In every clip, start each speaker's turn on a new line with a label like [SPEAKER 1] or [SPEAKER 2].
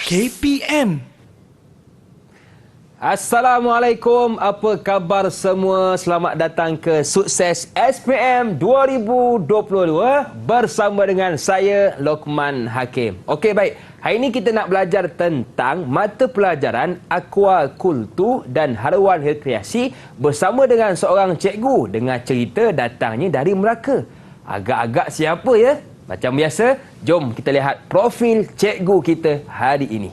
[SPEAKER 1] KPM.
[SPEAKER 2] Assalamualaikum, apa khabar semua? Selamat datang ke Sukses SPM 2022 bersama dengan saya, Lokman Hakim. Okey, baik. Hari ini kita nak belajar tentang mata pelajaran Aquaculture dan Haiwan Rekreasi bersama dengan seorang cikgu dengan cerita datangnya dari Melaka. Agak-agak siapa ya? Macam biasa, jom kita lihat profil cikgu kita hari ini.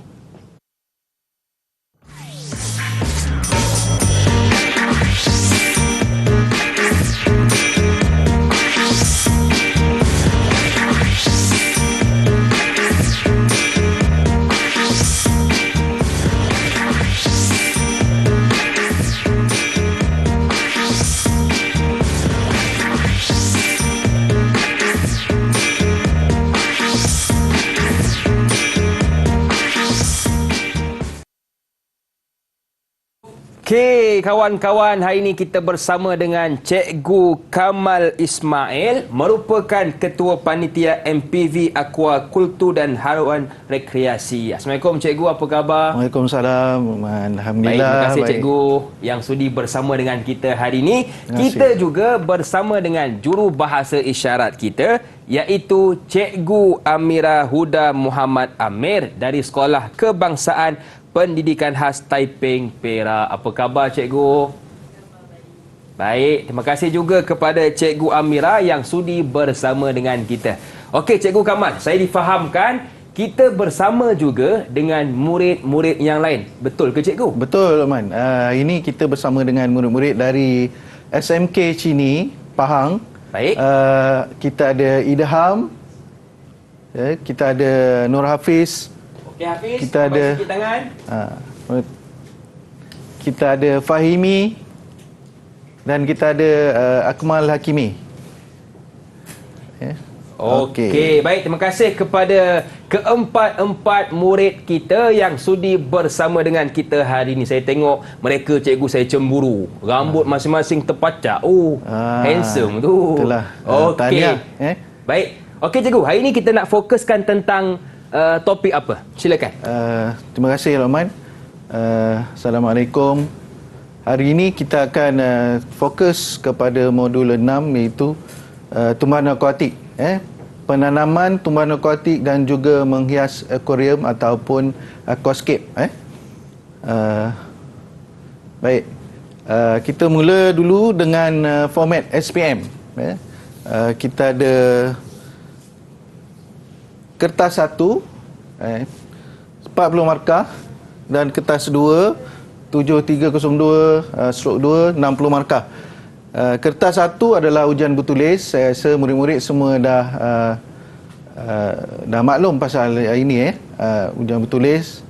[SPEAKER 2] Okey, kawan-kawan, hari ini kita bersama dengan Cikgu Kamal Ismail, merupakan Ketua Panitia MPV Aquaculture dan Haiwan Rekreasi. Assalamualaikum Cikgu, apa khabar?
[SPEAKER 3] Waalaikumsalam. Alhamdulillah.
[SPEAKER 2] Baik, terima kasih Cikgu yang sudi bersama dengan kita hari ini. Kita juga bersama dengan jurubahasa isyarat kita, iaitu Cikgu Amira Huda Muhammad Amir dari Sekolah Kebangsaan Pendidikan Khas Taiping, Perak. Apa khabar Cikgu? Baik, terima kasih juga kepada Cikgu Amira yang sudi bersama dengan kita. Okey Cikgu Kamal, saya difahamkan kita bersama juga dengan murid-murid yang lain. Betul ke Cikgu?
[SPEAKER 3] Betul, Man. Ini kita bersama dengan murid-murid dari SMK Cini, Pahang.
[SPEAKER 2] Baik.
[SPEAKER 3] Kita ada Idham, kita ada Nur Hafiz.
[SPEAKER 2] Okey Hafiz,
[SPEAKER 3] kita ada
[SPEAKER 2] sikit tangan.
[SPEAKER 3] Kita ada Fahimi dan kita ada Akmal Hakimi.
[SPEAKER 2] Okey, baik, terima kasih kepada keempat-empat murid kita yang sudi bersama dengan kita hari ini. Saya tengok mereka, cikgu, saya cemburu. Rambut masing-masing terpacak. Handsome tu.
[SPEAKER 3] Itulah.
[SPEAKER 2] Okey. Baik. Okey cikgu, hari ini kita nak fokuskan tentang topik apa? Silakan.
[SPEAKER 3] Terima kasih Rahman. Assalamualaikum. Hari ini kita akan fokus kepada modul 6, iaitu tumbuhan akuatik. Penanaman tumbuhan akuatik dan juga menghias akuarium ataupun aquascape. Baik. Kita mula dulu dengan format SPM. Kita ada kertas 1 40 markah dan kertas 2 7302 /2 60 markah. Kertas 1 adalah ujian bertulis. Saya rasa murid-murid semua dah maklum pasal ini ujian bertulis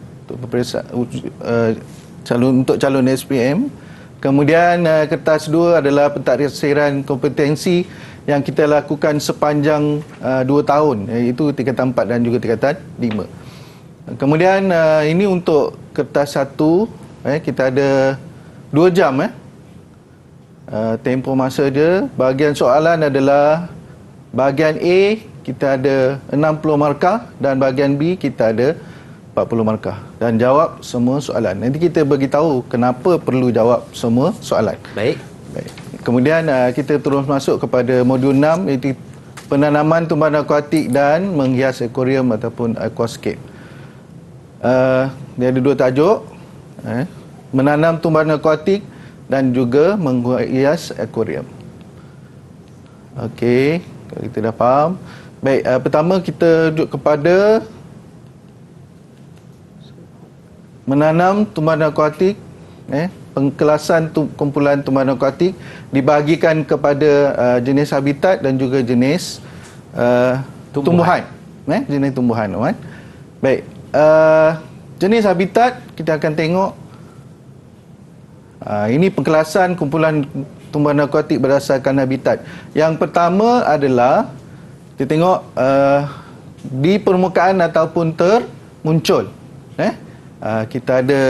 [SPEAKER 3] untuk calon SPM. Kemudian kertas 2 adalah pentaksiran kompetensi yang kita lakukan sepanjang 2 tahun, iaitu tingkatan 4 dan juga tingkatan 5. Kemudian ini untuk kertas 1, kita ada 2 jam tempoh masa dia. Bahagian soalan adalah bahagian A kita ada 60 markah dan bahagian B kita ada 40 markah, dan jawab semua soalan. Nanti kita beritahu kenapa perlu jawab semua soalan.
[SPEAKER 2] Baik.
[SPEAKER 3] Kemudian kita terus masuk kepada modul 6, iaitu penanaman tumbuhan akuatik dan menghias akuarium ataupun aquascape. Dia ada 2 tajuk, menanam tumbuhan akuatik dan juga menghias akuarium. Okey, kalau kita dah faham. Baik, pertama kita duduk kepada menanam tumbuhan akuatik. Pengkelasan kumpulan tumbuhan akuatik dibahagikan kepada jenis habitat dan juga jenis tumbuhan. Jenis tumbuhan. Baik, jenis habitat kita akan tengok. Ini pengkelasan kumpulan tumbuhan akuatik berdasarkan habitat. Yang pertama adalah kita tengok di permukaan ataupun termuncul. Kita ada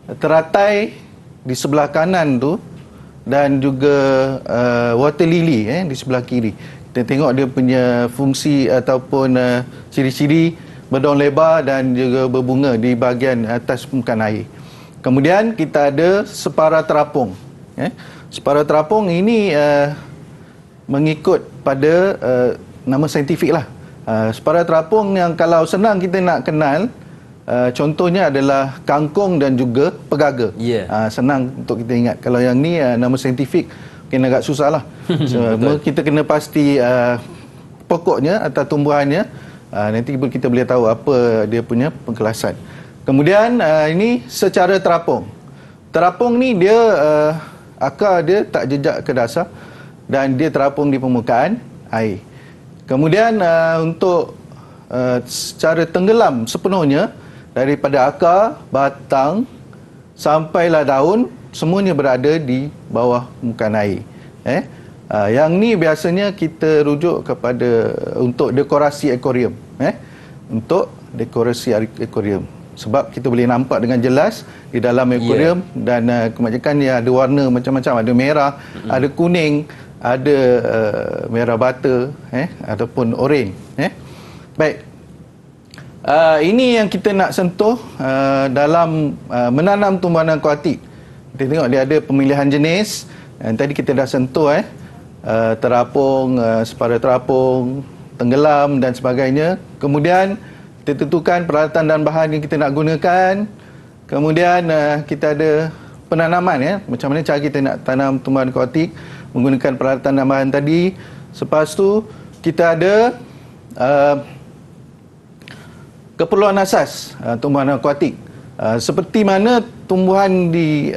[SPEAKER 3] teratai di sebelah kanan tu dan juga water lily di sebelah kiri. Kita tengok dia punya fungsi ataupun ciri-ciri berdaun lebar dan juga berbunga di bahagian atas permukaan air. Kemudian kita ada separa terapung. Separa terapung ini mengikut pada nama saintifik lah. Separa terapung yang kalau senang kita nak kenal, contohnya adalah kangkung dan juga pegaga. Senang untuk kita ingat. Kalau yang ni nama saintifik mungkin agak susah lah. Kita kena pasti pokoknya atau tumbuhannya. Nanti kita boleh tahu apa dia punya pengkelasan. Kemudian ini secara terapung. Terapung ni dia akar dia tak jejak ke dasar dan dia terapung di permukaan air. Kemudian untuk secara tenggelam sepenuhnya daripada akar, batang sampailah daun, semuanya berada di bawah permukaan air. Yang ni biasanya kita rujuk kepada untuk dekorasi akuarium. Untuk dekorasi akuarium. Sebab kita boleh nampak dengan jelas di dalam akuarium dan kebanyakan dia ada warna macam-macam, ada merah, ada kuning, ada merah bata, ataupun oranye. Baik. Ini yang kita nak sentuh dalam menanam tumbuhan akuatik. Kita tengok dia ada pemilihan jenis. Tadi kita dah sentuh terapung, separa terapung, tenggelam dan sebagainya. Kemudian kita tentukan peralatan dan bahan yang kita nak gunakan. Kemudian kita ada penanaman, macam mana cara kita nak tanam tumbuhan akuatik menggunakan peralatan dan bahan tadi. Lepas tu kita ada keperluan asas tumbuhan akuatik. Seperti mana tumbuhan di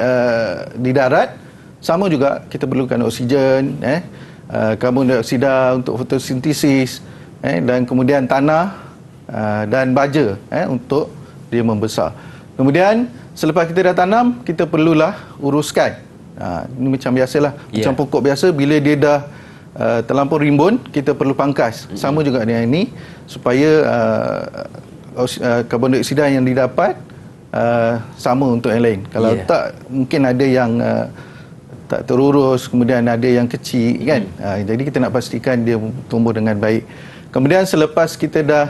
[SPEAKER 3] darat, sama juga kita perlukan oksigen, karbon dioksida untuk fotosintesis, dan kemudian tanah dan baja untuk dia membesar. Kemudian selepas kita dah tanam, kita perlulah uruskan. Ini macam biasalah, macam pokok biasa, bila dia dah terlampau rimbun, kita perlu pangkas. Sama juga dengan ini, supaya karbon dioksida yang didapat sama untuk yang lain. Kalau tak, mungkin ada yang tak terurus, kemudian ada yang kecil kan. Jadi kita nak pastikan dia tumbuh dengan baik. Kemudian selepas kita dah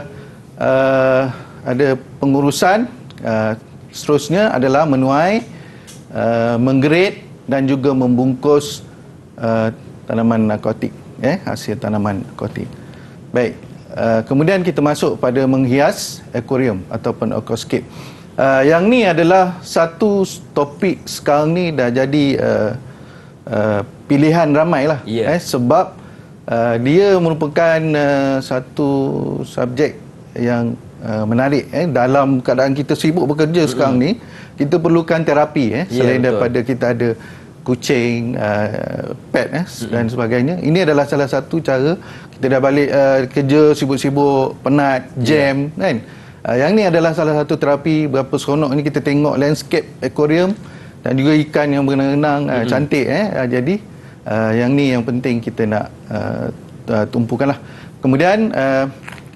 [SPEAKER 3] ada pengurusan, seterusnya adalah menuai, menggrade dan juga membungkus tanaman akuatik, hasil tanaman akuatik. Baik, kemudian kita masuk pada menghias akuarium ataupun aquascape. Yang ni adalah satu topik sekarang ni dah jadi pilihan ramai lah, sebab dia merupakan satu subjek yang menarik. Dalam keadaan kita sibuk bekerja sekarang ni, kita perlukan terapi, selain daripada kita ada kucing, pet dan sebagainya. Ini adalah salah satu cara kita dah balik kerja, sibuk-sibuk, penat, jam kan. Yang ni adalah salah satu terapi. Berapa seronok ni kita tengok landscape akuarium dan juga ikan yang berenang cantik. Jadi yang ni yang penting kita nak tumpukanlah. Kemudian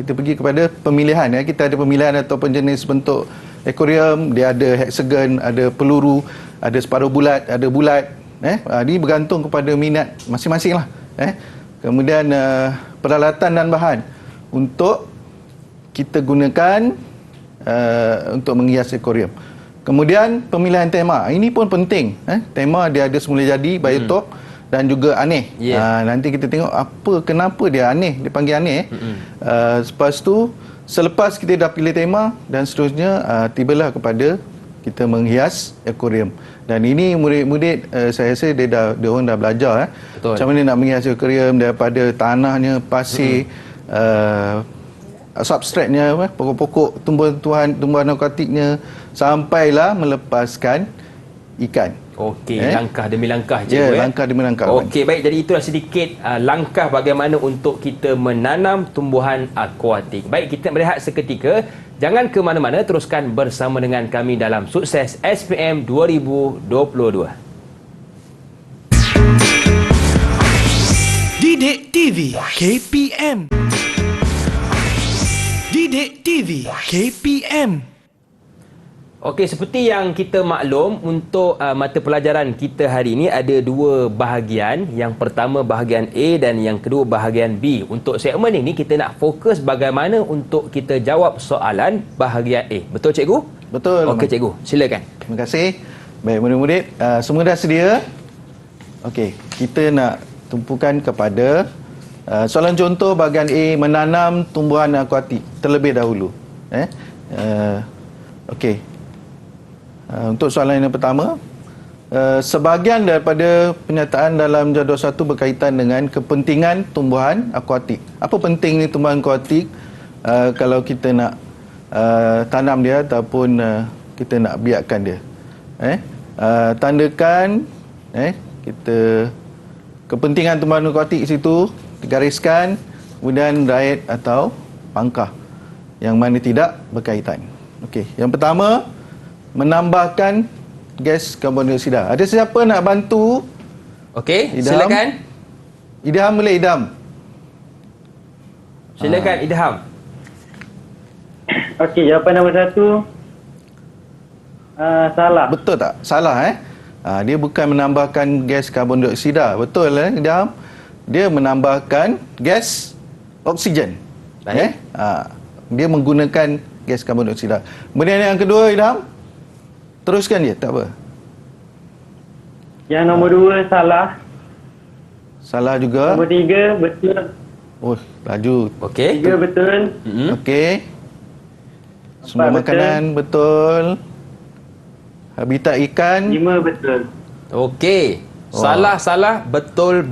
[SPEAKER 3] kita pergi kepada pemilihan. Kita ada pemilihan ataupun jenis bentuk akuarium. Dia ada hexagon, ada peluru, ada separuh bulat, ada bulat. Ini bergantung kepada minat masing-masing lah. Kemudian peralatan dan bahan untuk kita gunakan untuk menghias akuarium. Kemudian pemilihan tema. Ini pun penting. Tema dia ada semula jadi, biotop dan juga aneh. Nanti kita tengok kenapa dia aneh, dia panggil aneh. Lepas tu, selepas kita dah pilih tema dan seterusnya, tibalah kepada kita menghias akuarium. Dan ini murid-murid saya rasa dia orang dah belajar macam mana nak menghias akuarium, daripada tanahnya, pasir, substratnya, pokok-pokok, tumbuhan akuatiknya, sampailah melepaskan ikan.
[SPEAKER 2] Okey, langkah demi langkah je.
[SPEAKER 3] Langkah demi langkah.
[SPEAKER 2] Okey, baik. Jadi itulah sedikit langkah bagaimana untuk kita menanam tumbuhan akuatik. Baik, kita berehat seketika. Jangan ke mana-mana, teruskan bersama dengan kami dalam Sukses SPM 2022.
[SPEAKER 1] Didik TV KPM. Didik TV KPM.
[SPEAKER 2] Okey, seperti yang kita maklum, untuk mata pelajaran kita hari ini ada dua bahagian. Yang pertama bahagian A dan yang kedua bahagian B. Untuk segmen ini kita nak fokus bagaimana untuk kita jawab soalan bahagian A. Betul cikgu?
[SPEAKER 3] Betul.
[SPEAKER 2] Okey cikgu, silakan.
[SPEAKER 3] Terima kasih. Baik, murid-murid, semua dah sedia? Okey, kita nak tumpukan kepada soalan contoh bahagian A, menanam tumbuhan akuatik terlebih dahulu. Okey. Untuk soalan yang pertama, sebahagian daripada penyataan dalam jadual 1 berkaitan dengan kepentingan tumbuhan akuatik. Apa pentingnya tumbuhan akuatik kalau kita nak tanam dia ataupun kita nak biarkan dia? Tandakan kita kepentingan tumbuhan akuatik situ, digariskan, kemudian diet atau pangkah yang mana tidak berkaitan. Okey, yang pertama, menambahkan gas karbon dioksida. Ada siapa nak bantu?
[SPEAKER 2] Okey,
[SPEAKER 3] Idham?
[SPEAKER 2] silakan.
[SPEAKER 3] Idham boleh, Idham?
[SPEAKER 2] Silakan Idham.
[SPEAKER 4] Okey, jawapan nombor 1 salah.
[SPEAKER 3] Betul tak? Salah dia bukan menambahkan gas karbon dioksida. Betul Idham? Dia menambahkan gas oksigen.
[SPEAKER 2] Baik.
[SPEAKER 3] Dia menggunakan gas karbon dioksida. Kemudian yang kedua, Idham, teruskan je, tak apa.
[SPEAKER 4] Yang nombor 2 salah.
[SPEAKER 3] Salah juga.
[SPEAKER 4] Nombor 3 betul.
[SPEAKER 3] Oh, laju.
[SPEAKER 2] Okey.
[SPEAKER 4] 3 betul.
[SPEAKER 3] Okey. Semua
[SPEAKER 4] betul.
[SPEAKER 3] makanan betul. Habitat ikan.
[SPEAKER 4] 5 betul.
[SPEAKER 2] Okey. Salah, betul.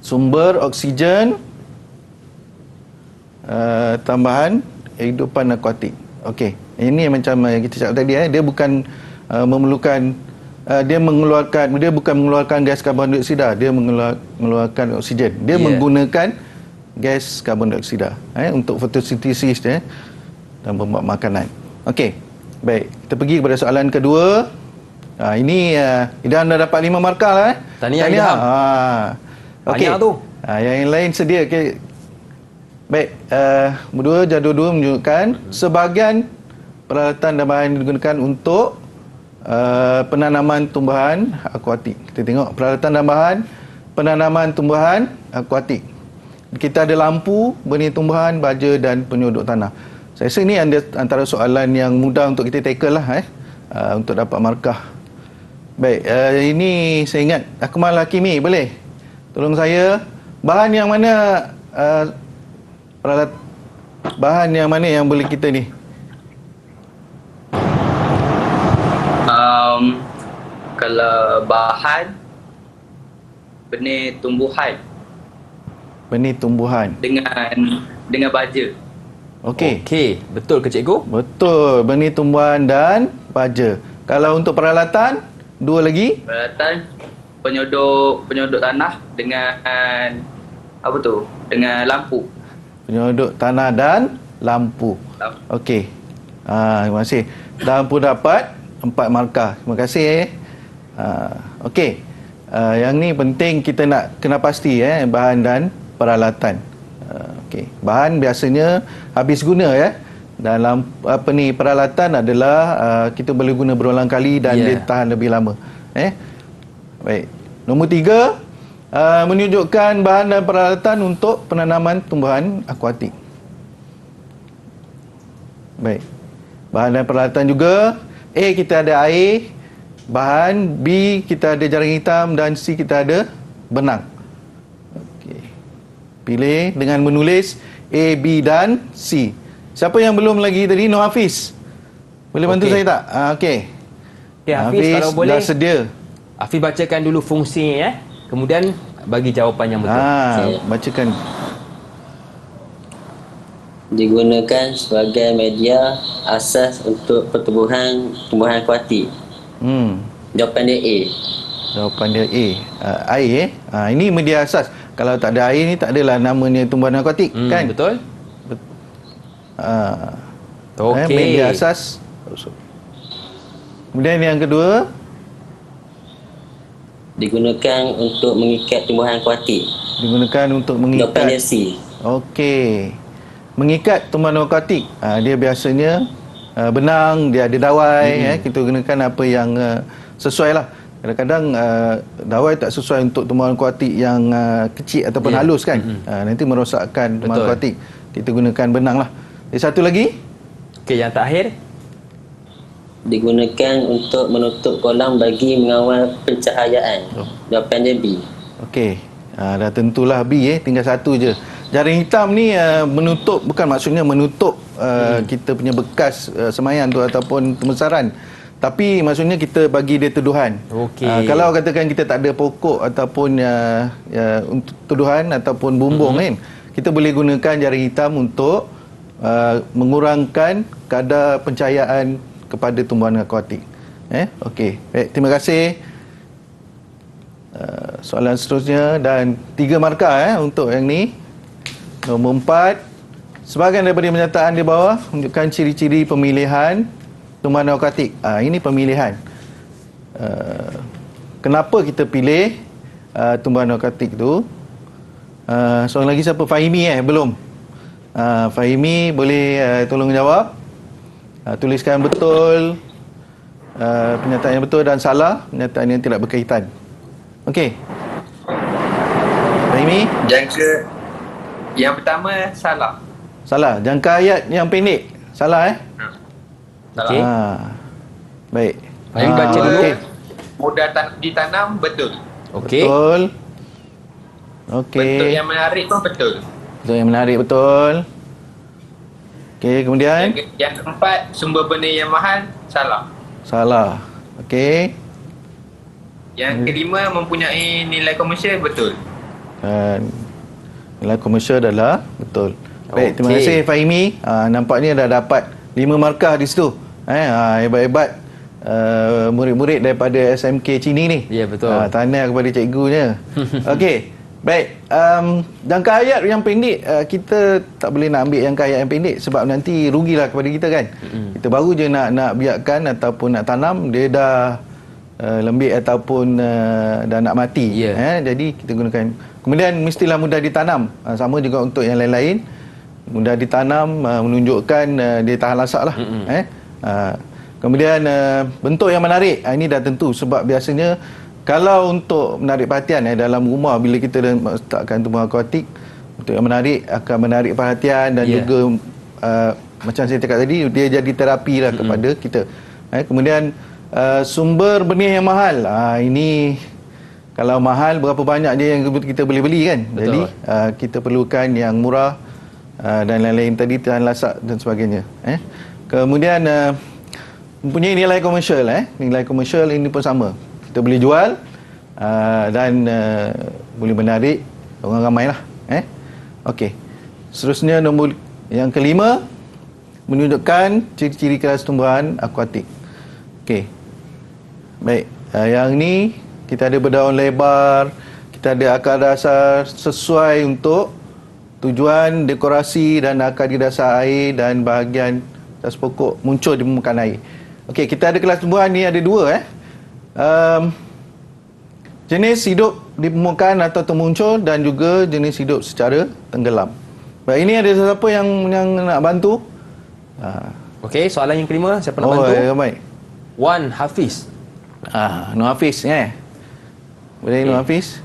[SPEAKER 3] Sumber oksigen. Tambahan kehidupan akuatik. Okey. Ini macam yang kita cakap tadi, dia bukan memerlukan dia bukan mengeluarkan gas karbon dioksida, dia mengeluarkan oksigen. Dia menggunakan gas karbon dioksida untuk fotosintesis dan membuat makanan. Okey. Baik, kita pergi kepada soalan kedua. Ini Idham dah dapat 5 markah lah.
[SPEAKER 2] Tahniah Idham.
[SPEAKER 3] Okey.
[SPEAKER 2] Banyak tu.
[SPEAKER 3] Yang lain sedia. Okay. Baik, jadual 2 menunjukkan sebahagian peralatan dan bahan digunakan untuk penanaman tumbuhan akuatik. Kita tengok peralatan dan bahan penanaman tumbuhan akuatik. Kita ada lampu, benih tumbuhan, baja dan penyodok tanah. Saya rasa ini antara soalan yang mudah untuk kita tackle lah untuk dapat markah. Baik, ini saya ingat Akmal Hakimi, boleh tolong saya, bahan yang mana bahan yang mana yang boleh kita ni?
[SPEAKER 5] Kalau bahan benih tumbuhan
[SPEAKER 3] Benih tumbuhan.
[SPEAKER 5] dengan baja.
[SPEAKER 3] Okey.
[SPEAKER 2] Okey, betul ke cikgu?
[SPEAKER 3] Betul, benih tumbuhan dan baja. Kalau untuk peralatan, 2 lagi.
[SPEAKER 5] Peralatan penyodok tanah dengan apa tu? Dengan lampu.
[SPEAKER 3] Penyodok tanah dan lampu. Okey. Terima kasih. Lampu dapat 4 markah. Terima kasih. Okey. Yang ni penting kita nak kena pasti bahan dan peralatan. Okey. Bahan biasanya habis guna dalam peralatan adalah kita boleh guna berulang kali dan dia tahan lebih lama. Baik. Nombor 3, menunjukkan bahan dan peralatan untuk penanaman tumbuhan akuatik. Baik. Bahan dan peralatan juga. A, kita ada air, bahan. B, kita ada jaring hitam. Dan C, kita ada benang. Okey. Pilih dengan menulis A, B dan C. Siapa yang belum lagi tadi? Noh Hafiz. Boleh bantu saya tak? Okey.
[SPEAKER 2] Okay, Hafiz, kalau boleh
[SPEAKER 3] dah sedia.
[SPEAKER 2] Hafiz bacakan dulu fungsinya kemudian bagi jawapan yang betul.
[SPEAKER 3] Bacakan.
[SPEAKER 6] Digunakan sebagai media asas untuk pertumbuhan tumbuhan akuatik. Jawapan dia A.
[SPEAKER 3] Jawapan dia A. Air ini media asas. Kalau tak ada air ni tak adalah namanya tumbuhan akuatik, kan?
[SPEAKER 2] Betul. Okey.
[SPEAKER 3] Media asas. Kemudian yang kedua,
[SPEAKER 6] digunakan untuk mengikat tumbuhan akuatik.
[SPEAKER 3] Digunakan untuk
[SPEAKER 6] Jawapan dia
[SPEAKER 3] mengikat.
[SPEAKER 6] C.
[SPEAKER 3] Okey. Mengikat tumbuhan akuatik. Dia biasanya benang, dia ada dawai. Kita gunakan apa yang sesuai lah. Kadang-kadang dawai tak sesuai untuk tumbuhan akuatik yang kecil ataupun halus kan. Nanti merosakkan tumbuhan akuatik. Kita gunakan benang lah. Satu lagi.
[SPEAKER 2] Okey, yang terakhir.
[SPEAKER 6] Digunakan untuk menutup kolam bagi mengawal pencahayaan. Jawapan dia B.
[SPEAKER 3] Okey. Dah tentulah B tinggal satu je. Jaring hitam ni menutup, bukan maksudnya menutup kita punya bekas semaian tu ataupun pembesaran. Tapi maksudnya kita bagi dia tuduhan.
[SPEAKER 2] Okey.
[SPEAKER 3] Kalau katakan kita tak ada pokok ataupun untuk tuduhan ataupun bumbung kan, kita boleh gunakan jaring hitam untuk mengurangkan kadar pencahayaan kepada tumbuhan akuatik. Okey. Baik, terima kasih. Soalan seterusnya dan 3 markah untuk yang ni. Nombor 4. Sebahagian daripada pernyataan di bawah menunjukkan ciri-ciri pemilihan tumbuhan akuatik. Ini pemilihan. Kenapa kita pilih tumbuhan akuatik tu? Soalan lagi siapa? Fahimi belum? Fahimi boleh tolong jawab. Tuliskan betul pernyataan yang betul dan salah pernyataan yang tidak berkaitan. Okey. Fahimi?
[SPEAKER 5] Yang pertama salah.
[SPEAKER 3] Salah. Jangka ayat yang pendek. Salah
[SPEAKER 5] Salah.
[SPEAKER 2] Okey.
[SPEAKER 3] Baik.
[SPEAKER 2] Fahimi baca dulu.
[SPEAKER 3] Okey.
[SPEAKER 5] Mudah ditanam betul.
[SPEAKER 2] Okey.
[SPEAKER 3] Betul. Okey.
[SPEAKER 5] Bentuk yang menarik pun betul.
[SPEAKER 3] Betul yang menarik, betul. Okey, kemudian
[SPEAKER 5] Yang keempat, sumber benda yang mahal, salah.
[SPEAKER 3] salah. Okey.
[SPEAKER 5] Yang kelima, mempunyai nilai komersial, betul.
[SPEAKER 3] Dan nilai komersial adalah betul. Baik, terima
[SPEAKER 2] Okey.
[SPEAKER 3] kasih Fahimi. Nampaknya dah dapat 5 markah di situ. Hebat-hebat murid-murid daripada SMK Cini ni.
[SPEAKER 2] Ya, betul.
[SPEAKER 3] Tahniah kepada cikgunya. Okey. Baik, jangka ayat yang pendek kita tak boleh nak ambil jangka ayat yang pendek sebab nanti rugilah kepada kita kan. Kita baru je nak biarkan ataupun nak tanam dia dah lembik ataupun dah nak mati. Jadi kita gunakan. Kemudian mestilah mudah ditanam. Sama juga untuk yang lain-lain. Mudah ditanam menunjukkan dia tahan lasak lah. Kemudian bentuk yang menarik. Ini dah tentu sebab biasanya kalau untuk menarik perhatian dalam rumah bila kita letakkan tumbuhan akuatik, bentuk yang menarik akan menarik perhatian dan juga macam saya cakap tadi dia jadi terapi lah kepada kita. Kemudian sumber benih yang mahal. Ini kalau mahal berapa banyak je yang kita boleh beli kan.
[SPEAKER 2] Betul.
[SPEAKER 3] Jadi kita perlukan yang murah dan lain-lain tadi, tahan lasak dan sebagainya. Kemudian mempunyai nilai komersial. Nilai komersial ini pun sama. Kita boleh jual dan boleh menarik orang ramai lah. Okey. Seterusnya nombor yang kelima, menunjukkan ciri-ciri kelas tumbuhan akuatik. Okey. Baik. Yang ni kita ada berdaun lebar, kita ada akar dasar sesuai untuk tujuan dekorasi dan akar di dasar air dan bahagian atas pokok muncul di permukaan air. Okey, kita ada kelas tumbuhan ni ada 2 jenis hidup di permukaan atau termuncul dan juga jenis hidup secara tenggelam. Baik, ini ada siapa yang nak bantu?
[SPEAKER 2] Okey, soalan yang kelima, siapa nak bantu?
[SPEAKER 3] Baik.
[SPEAKER 2] Wan Hafiz.
[SPEAKER 3] Nur Hafiz boleh Nur Hafiz?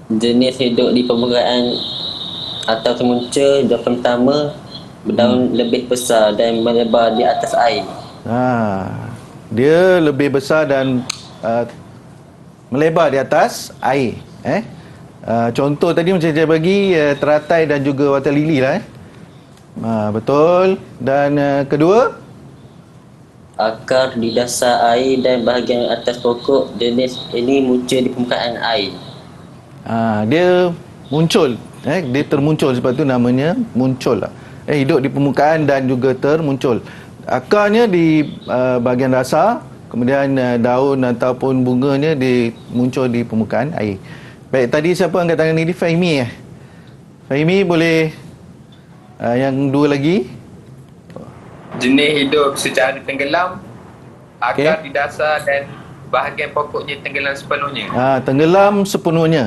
[SPEAKER 6] Jenis hidup di permukaan atau termuncul, jawapan pertama, berdaun lebih besar dan melebar di atas air.
[SPEAKER 3] Dia lebih besar dan melebar di atas air. Contoh tadi macam saya bagi teratai dan juga water lily lah. Betul. Dan kedua,
[SPEAKER 6] Akar di dasar air dan bahagian atas pokok jenis ini muncul di permukaan air.
[SPEAKER 3] dia muncul. Dia termuncul, sebab tu namanya muncul lah. Hidup di permukaan dan juga termuncul. Akarnya di bahagian dasar, kemudian daun ataupun bunganya muncul di permukaan air. Baik, tadi siapa angkat tangan ni? Fahimi Fahimi boleh yang 2 lagi.
[SPEAKER 5] Jenis hidup secara tenggelam, akar
[SPEAKER 3] Okey.
[SPEAKER 5] di dasar dan bahagian pokoknya tenggelam sepenuhnya.
[SPEAKER 3] Tenggelam sepenuhnya.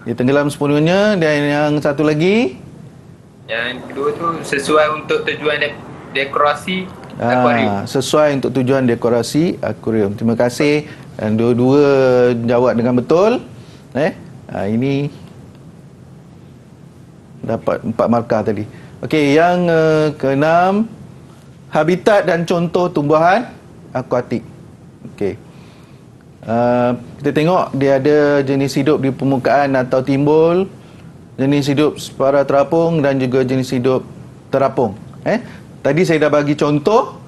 [SPEAKER 3] Dia tenggelam sepenuhnya. Dan yang satu lagi,
[SPEAKER 5] Yang kedua tu sesuai untuk tujuan dekorasi akuarium.
[SPEAKER 3] Sesuai untuk tujuan dekorasi akuarium. Terima kasih. Dan dua-dua jawab dengan betul. Ini dapat 4 markah tadi. Okey, yang keenam, habitat dan contoh tumbuhan akuatik. Okey. Kita tengok dia ada jenis hidup di permukaan atau timbul, jenis hidup separa terapung dan juga jenis hidup terapung. Tadi saya dah bagi contoh.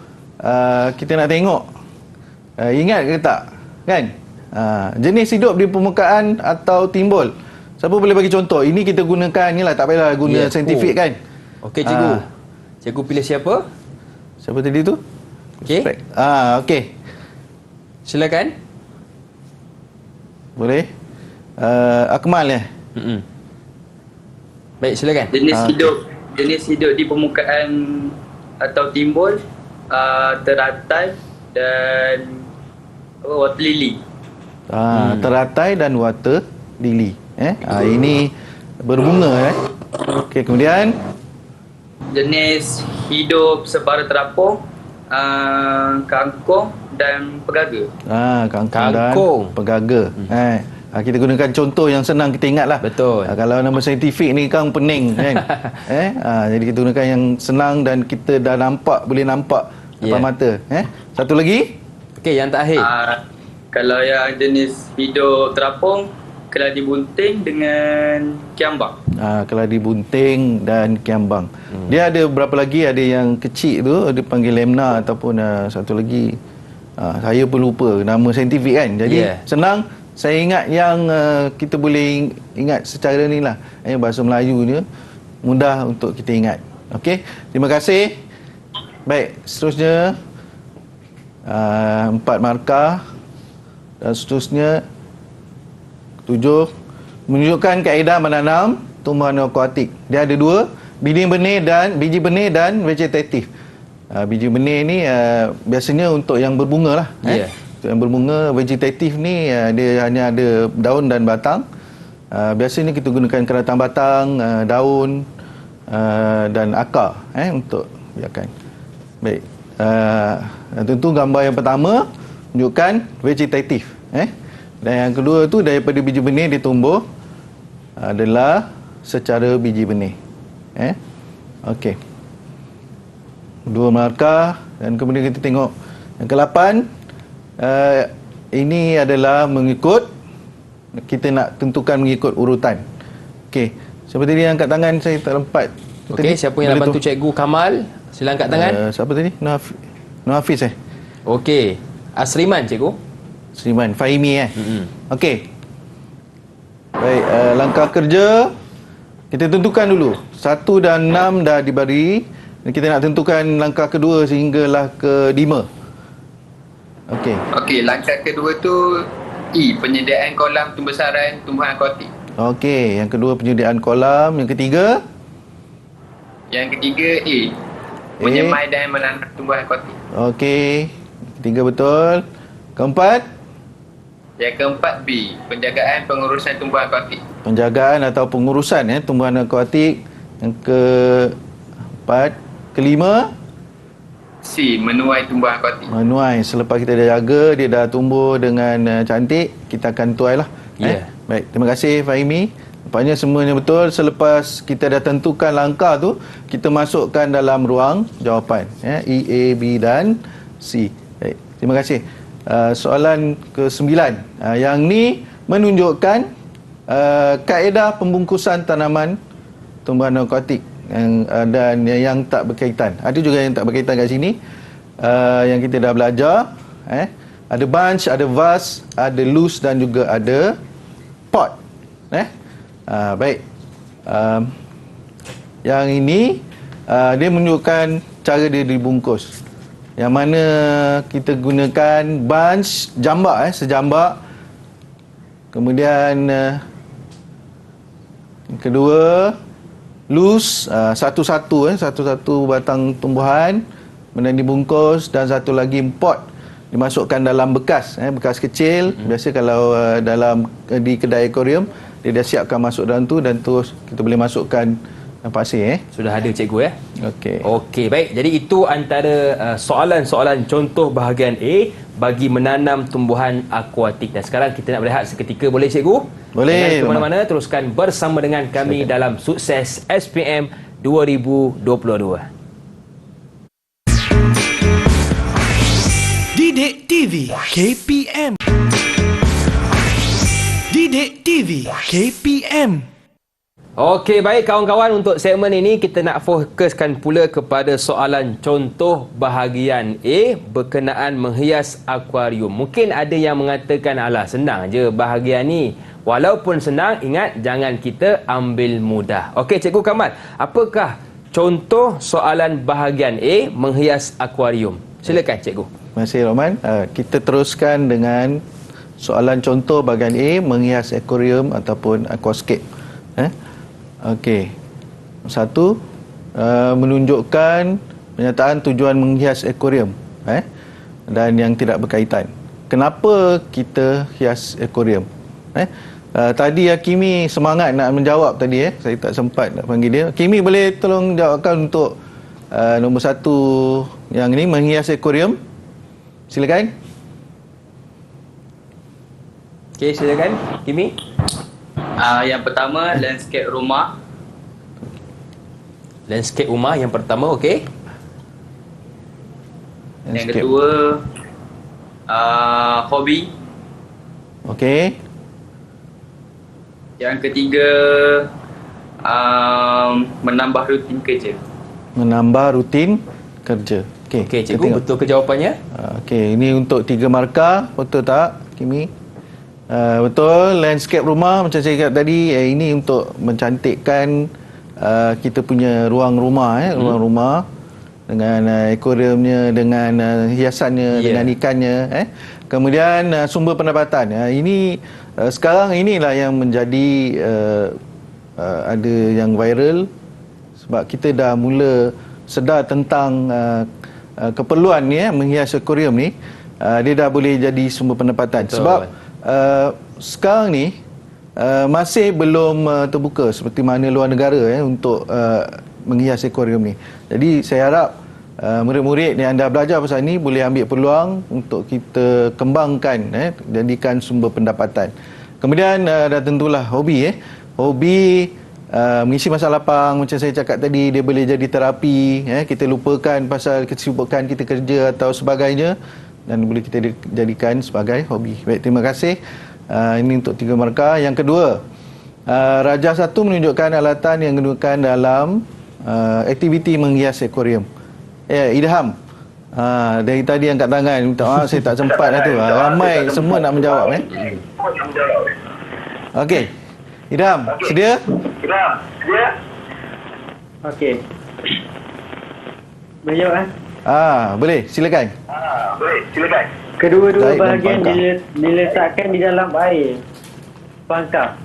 [SPEAKER 3] Kita nak tengok. Ingat ke tak? Kan? Jenis hidup di permukaan atau timbul. Siapa boleh bagi contoh? Ini kita gunakan ni lah, tak payahlah guna saintifik kan?
[SPEAKER 2] Okey cikgu. Cikgu pilih siapa?
[SPEAKER 3] Siapa tadi tu?
[SPEAKER 2] Okey.
[SPEAKER 3] Okey.
[SPEAKER 2] Silakan.
[SPEAKER 3] Boleh? Akmal ya?
[SPEAKER 2] Baik, silakan.
[SPEAKER 7] Jenis hidup di permukaan atau timbul, teratai dan water lily.
[SPEAKER 3] Teratai dan water lily. Ini berbunga. Okey, kemudian
[SPEAKER 7] Jenis hidup separa terapung, kangkung dan pegaga.
[SPEAKER 3] Kangkung dan pegaga. Kita gunakan contoh yang senang kita ingat lah.
[SPEAKER 2] Betul.
[SPEAKER 3] Kalau nama saintifik ni kan pening kan. Jadi kita gunakan yang senang dan kita dah boleh nampak depan mata. Satu lagi.
[SPEAKER 2] Okey, yang terakhir.
[SPEAKER 7] Kalau yang jenis hidup terapung, keladi bunting dengan kiambang.
[SPEAKER 3] Keladi bunting dan kiambang. Dia ada berapa lagi? Ada yang kecil tu, dia panggil lemna ataupun satu lagi. Saya pun lupa nama saintifik kan. Jadi senang. Saya ingat yang kita boleh ingat secara ni lah. Bahasa Melayu ni mudah untuk kita ingat. Okey, terima kasih. Baik, seterusnya 4 markah. Dan seterusnya 7, menunjukkan kaedah menanam tumbuhan akuatik. Dia ada 2, biji benih dan vegetatif. Biji benih ni biasanya untuk yang berbunga lah. Untuk yang berbunga. Vegetatif ni dia hanya ada daun dan batang. Biasanya kita gunakan keratang batang, daun dan akar untuk biarkan. Baik. Tentu gambar yang pertama menunjukkan vegetatif. Dan yang kedua tu daripada biji benih dia tumbuh adalah secara biji benih. Okey. 2 markah dan kemudian kita tengok yang ke-8. Ini adalah mengikut, kita nak tentukan mengikut urutan. Okey. Siapa tadi yang angkat tangan? Saya tak lempat.
[SPEAKER 2] Okey, siapa yang nak bantu Cikgu Kamal? Sila angkat tangan.
[SPEAKER 3] Siapa tadi? Nur Hafiz
[SPEAKER 2] Okey. Asriman Cikgu.
[SPEAKER 3] Sriman Fahimi Okey. Baik, langkah kerja kita tentukan dulu. 1 dan 6 dah diberi. Kita nak tentukan langkah kedua sehinggalah ke-5.
[SPEAKER 5] Okey, langkah kedua tu E, penyediaan kolam pembesaran tumbuhan akuatik.
[SPEAKER 3] Okey, yang kedua penyediaan kolam, yang ketiga?
[SPEAKER 5] Yang ketiga A, menyemai dan menanam tumbuhan akuatik.
[SPEAKER 3] Okey, ketiga betul. Keempat?
[SPEAKER 5] Yang keempat B, penjagaan pengurusan tumbuhan akuatik.
[SPEAKER 3] Penjagaan atau pengurusan tumbuhan akuatik. Yang keempat. Kelima?
[SPEAKER 5] C, menuai tumbuhan akuatik.
[SPEAKER 3] Menuai. Selepas kita dah jaga, dia dah tumbuh dengan cantik, kita akan tuai lah. Baik, terima kasih Fahimi. Nampaknya semuanya betul. Selepas kita dah tentukan langkah tu, kita masukkan dalam ruang jawapan. E, A, B dan C. Baik, terima kasih. Soalan ke-9. Yang ni menunjukkan kaedah pembungkusan tanaman tumbuhan akuatik dan yang tak berkaitan. Ada juga yang tak berkaitan kat sini. Yang kita dah belajar. Ada bunch, ada vase, ada loose dan juga ada pot. Baik. Yang ini dia menunjukkan cara dia dibungkus. Yang mana kita gunakan bunch, jambak, sejambak. Kemudian kedua, loose, satu-satu batang tumbuhan, kemudian dibungkus, dan satu lagi pot, dimasukkan dalam bekas, bekas kecil. Biasa kalau di kedai akuarium, dia dah siapkan masuk dalam tu, dan terus kita boleh masukkan pasir
[SPEAKER 2] Sudah ada cikgu ya?
[SPEAKER 3] Okey.
[SPEAKER 2] Okey, baik. Jadi itu antara soalan-soalan contoh bahagian A bagi menanam tumbuhan akuatik. Dan sekarang kita nak berehat seketika, boleh cikgu?
[SPEAKER 3] Boleh,
[SPEAKER 2] Jangan ke mana-mana, teruskan bersama dengan kami dalam Sukses SPM 2022.
[SPEAKER 1] Didik TV KPM. Didik TV KPM.
[SPEAKER 2] Okey, baik kawan-kawan, untuk segmen ini kita nak fokuskan pula kepada soalan contoh bahagian A berkenaan menghias akuarium. Mungkin ada yang mengatakan, alah senang je bahagian ni. Walaupun senang, ingat jangan kita ambil mudah. Okey, Cikgu Kamal, apakah contoh soalan bahagian A menghias akuarium? Silakan Cikgu.
[SPEAKER 3] Terima kasih Rahman. Kita teruskan dengan soalan contoh bahagian A menghias akuarium ataupun aquascape. Okey. Satu, menunjukkan pernyataan tujuan menghias akuarium dan yang tidak berkaitan. Kenapa kita hias akuarium? Tadi Hakimi semangat nak menjawab tadi saya tak sempat nak panggil dia. Hakimi boleh tolong jawabkan untuk nombor satu yang ini menghias akuarium? Silakan.
[SPEAKER 2] Okey, silakan Kimi.
[SPEAKER 7] Yang pertama, landscape rumah.
[SPEAKER 2] Landscape rumah yang pertama, okey.
[SPEAKER 7] Yang kedua, hobi.
[SPEAKER 3] Okey.
[SPEAKER 7] Yang ketiga, menambah rutin kerja.
[SPEAKER 3] Menambah rutin kerja. Okey.
[SPEAKER 2] Okey,
[SPEAKER 3] kita
[SPEAKER 2] cikgu,
[SPEAKER 3] tengok.
[SPEAKER 2] betul ke jawapannya?
[SPEAKER 3] Okey, ini untuk 3 markah. Betul tak, Kimi? Betul. Landscape rumah macam saya cakap tadi, ini untuk mencantikkan kita punya ruang rumah, ruang rumah dengan akuariumnya, dengan hiasannya, dengan ikannya. Kemudian sumber pendapatan. Ini sekarang inilah yang menjadi ada yang viral sebab kita dah mula sedar tentang keperluan ni menghias akuarium ni. Dia dah boleh jadi sumber pendapatan.
[SPEAKER 2] Betul.
[SPEAKER 3] Sebab sekarang ni masih belum terbuka seperti mana luar negara untuk menghias akuarium ni. Jadi saya harap murid-murid yang anda belajar pasal ni boleh ambil peluang untuk kita kembangkan, jadikan sumber pendapatan. Kemudian dah tentulah hobi. Hobi mengisi masa lapang macam saya cakap tadi, dia boleh jadi terapi. Kita lupakan pasal kesibukan kita kerja atau sebagainya dan boleh kita jadikan sebagai hobi. Baik, terima kasih. Ini untuk 3 markah. Yang kedua, Rajah 1 menunjukkan alatan yang digunakan dalam aktiviti menghias akuarium. Idham. Dari tadi angkat tangan, minta maaf saya tak sempat lah tu. Ramai semua nak menjawab. Okey. Idham, sedia?
[SPEAKER 4] Okey. Menjawab
[SPEAKER 3] Boleh, silakan.
[SPEAKER 4] Kedua-dua
[SPEAKER 3] Baik,
[SPEAKER 4] bahagian
[SPEAKER 3] pangkah.
[SPEAKER 4] diletakkan di dalam air. Pangkah.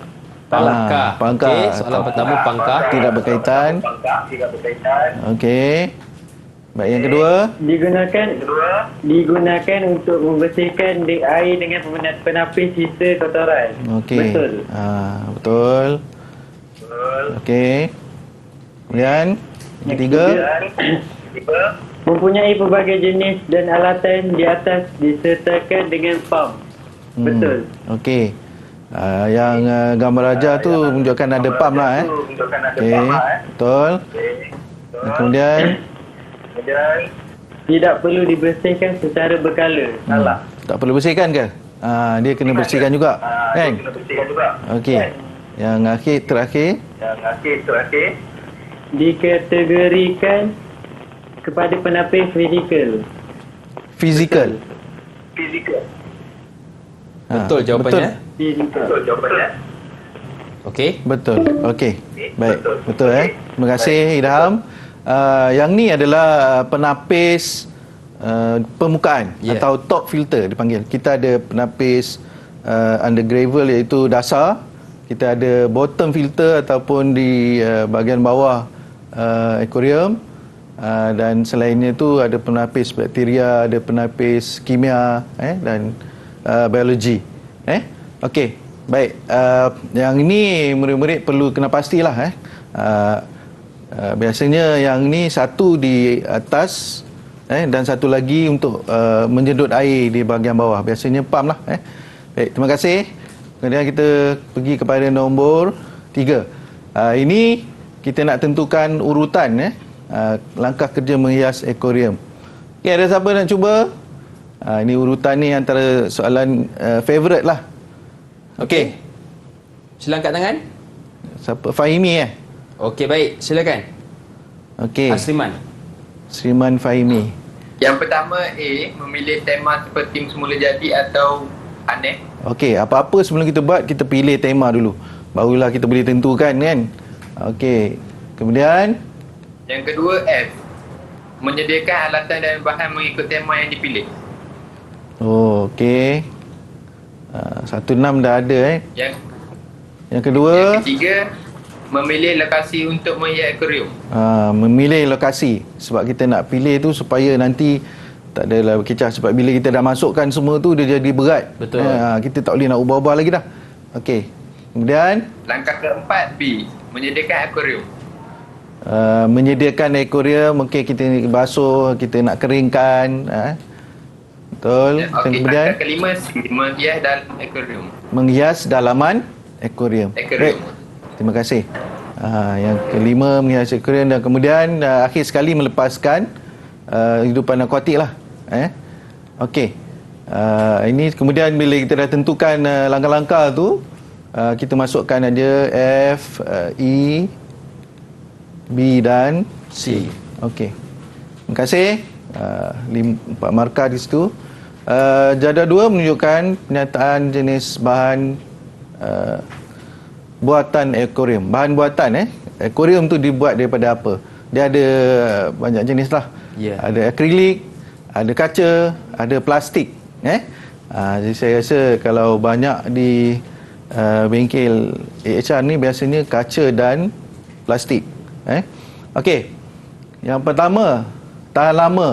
[SPEAKER 2] Pangkah.
[SPEAKER 3] Pangkah.
[SPEAKER 2] Okey, soalan pertama pangkah.
[SPEAKER 3] Tidak berkaitan. Okey. Baik, yang kedua.
[SPEAKER 4] Digunakan untuk membersihkan air dengan penapis sisa kotoran.
[SPEAKER 3] Okey.
[SPEAKER 4] Betul.
[SPEAKER 3] Betul. Okey. Kemudian yang ketiga.
[SPEAKER 4] Mempunyai pelbagai jenis dan alatan di atas disertakan dengan pump. Betul.
[SPEAKER 3] Okey. Yang gambar raja tu menunjukkan ada pump lah. Okey. Betul. Kemudian
[SPEAKER 4] Tidak perlu dibersihkan secara berkala. Salah.
[SPEAKER 3] tak perlu bersihkan ke? Dia kena bersihkan juga. Kan? Okey. Yang terakhir.
[SPEAKER 4] Dikategorikan kepada penapis
[SPEAKER 3] Fizikal.
[SPEAKER 2] Betul jawapannya? Okey.
[SPEAKER 3] Betul. Okey. Baik. Betul Terima kasih Idham. Yang ni adalah penapis permukaan atau top filter dipanggil. Kita ada penapis under gravel iaitu dasar. Kita ada bottom filter ataupun di bahagian bawah akuarium. Dan selainnya itu ada penapis bakteria, ada penapis kimia dan biologi. Okey. Baik, yang ini murid-murid perlu kena pastilah Biasanya yang ni satu di atas dan satu lagi untuk menyedut air di bahagian bawah. Biasanya pump lah. Baik, terima kasih. Kemudian kita pergi kepada nombor 3. Ini kita nak tentukan urutan langkah kerja menghias akuarium. Okay, ada siapa nak cuba? Ini urutan ni antara soalan favourite lah. Okey.
[SPEAKER 2] Sila angkat tangan.
[SPEAKER 3] Siapa? Fahimi
[SPEAKER 2] Okey, baik. Silakan.
[SPEAKER 3] Okey.
[SPEAKER 2] Asliman.
[SPEAKER 3] Sriman Fahimi.
[SPEAKER 5] Yang pertama A, memilih tema seperti semula jadi atau aneh.
[SPEAKER 3] Okey, apa-apa sebelum kita buat, kita pilih tema dulu. Barulah kita boleh tentukan kan. Okey. Kemudian
[SPEAKER 5] Yang kedua F, menyediakan alatan dan bahan mengikut tema yang dipilih.
[SPEAKER 3] oh, okey. 16 dah ada Yang kedua,
[SPEAKER 5] Yang ketiga, memilih lokasi untuk menghias akuarium.
[SPEAKER 3] memilih lokasi. Sebab kita nak pilih tu supaya nanti tak adalah berkecah. Sebab bila kita dah masukkan semua tu, dia jadi berat.
[SPEAKER 2] Betul.
[SPEAKER 3] Kita tak boleh nak ubah-ubah lagi dah. Okey. Kemudian
[SPEAKER 5] Langkah keempat B, menyediakan akuarium.
[SPEAKER 3] menyediakan akuarium. Mungkin kita basuh, kita nak keringkan. Betul. Dan
[SPEAKER 5] Okey,
[SPEAKER 3] kemudian
[SPEAKER 5] langkah kelima C, menghias dalam akuarium.
[SPEAKER 3] menghias dalaman akuarium.
[SPEAKER 5] Akuarium.
[SPEAKER 3] Baik. Terima kasih. Yang kelima, menghias akuarium. Dan kemudian akhir sekali melepaskan hidupan akuatik lah. Okey. Ini kemudian bila kita dah tentukan langkah-langkah tu, kita masukkan aja F, E, B dan C. Okey. Terima kasih. 4 markah di situ. Jadual 2 menunjukkan penyataan jenis bahan buatan akuarium. Bahan buatan akuarium tu dibuat daripada apa? Dia ada banyak jenis lah.
[SPEAKER 2] Ya.
[SPEAKER 3] Ada akrilik, ada kaca, ada plastik. Jadi saya rasa kalau banyak di bengkel AHR ni biasanya kaca dan plastik. Okey. Yang pertama, tahan lama.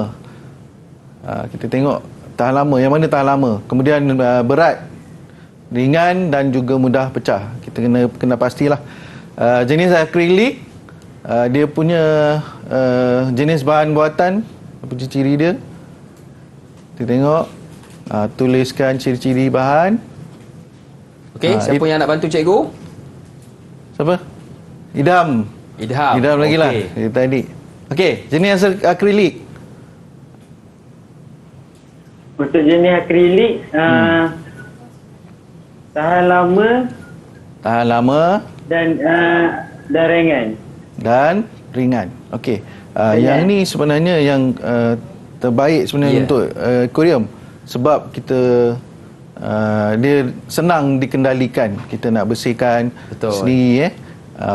[SPEAKER 3] Kita tengok tahan lama. Yang mana tahan lama? Kemudian berat, ringan dan juga mudah pecah. Kita kena pastilah. Jenis akrilik, dia punya jenis bahan buatan, apa ciri-ciri dia? Kita tengok. Tuliskan ciri-ciri bahan.
[SPEAKER 2] Okey, siapa yang nak bantu cikgu?
[SPEAKER 3] Siapa? Idham. Idham lagi lah.
[SPEAKER 2] Okey.
[SPEAKER 3] Tadi. Okey, jenis akrilik.
[SPEAKER 4] Untuk jenis akrilik, tahan lama
[SPEAKER 3] Tahan lama
[SPEAKER 4] dan ringan.
[SPEAKER 3] dan ringan. Okey. Yang ni sebenarnya yang terbaik sebenarnya untuk akuarium. Sebab kita dia senang dikendalikan. Kita nak bersihkan sendiri.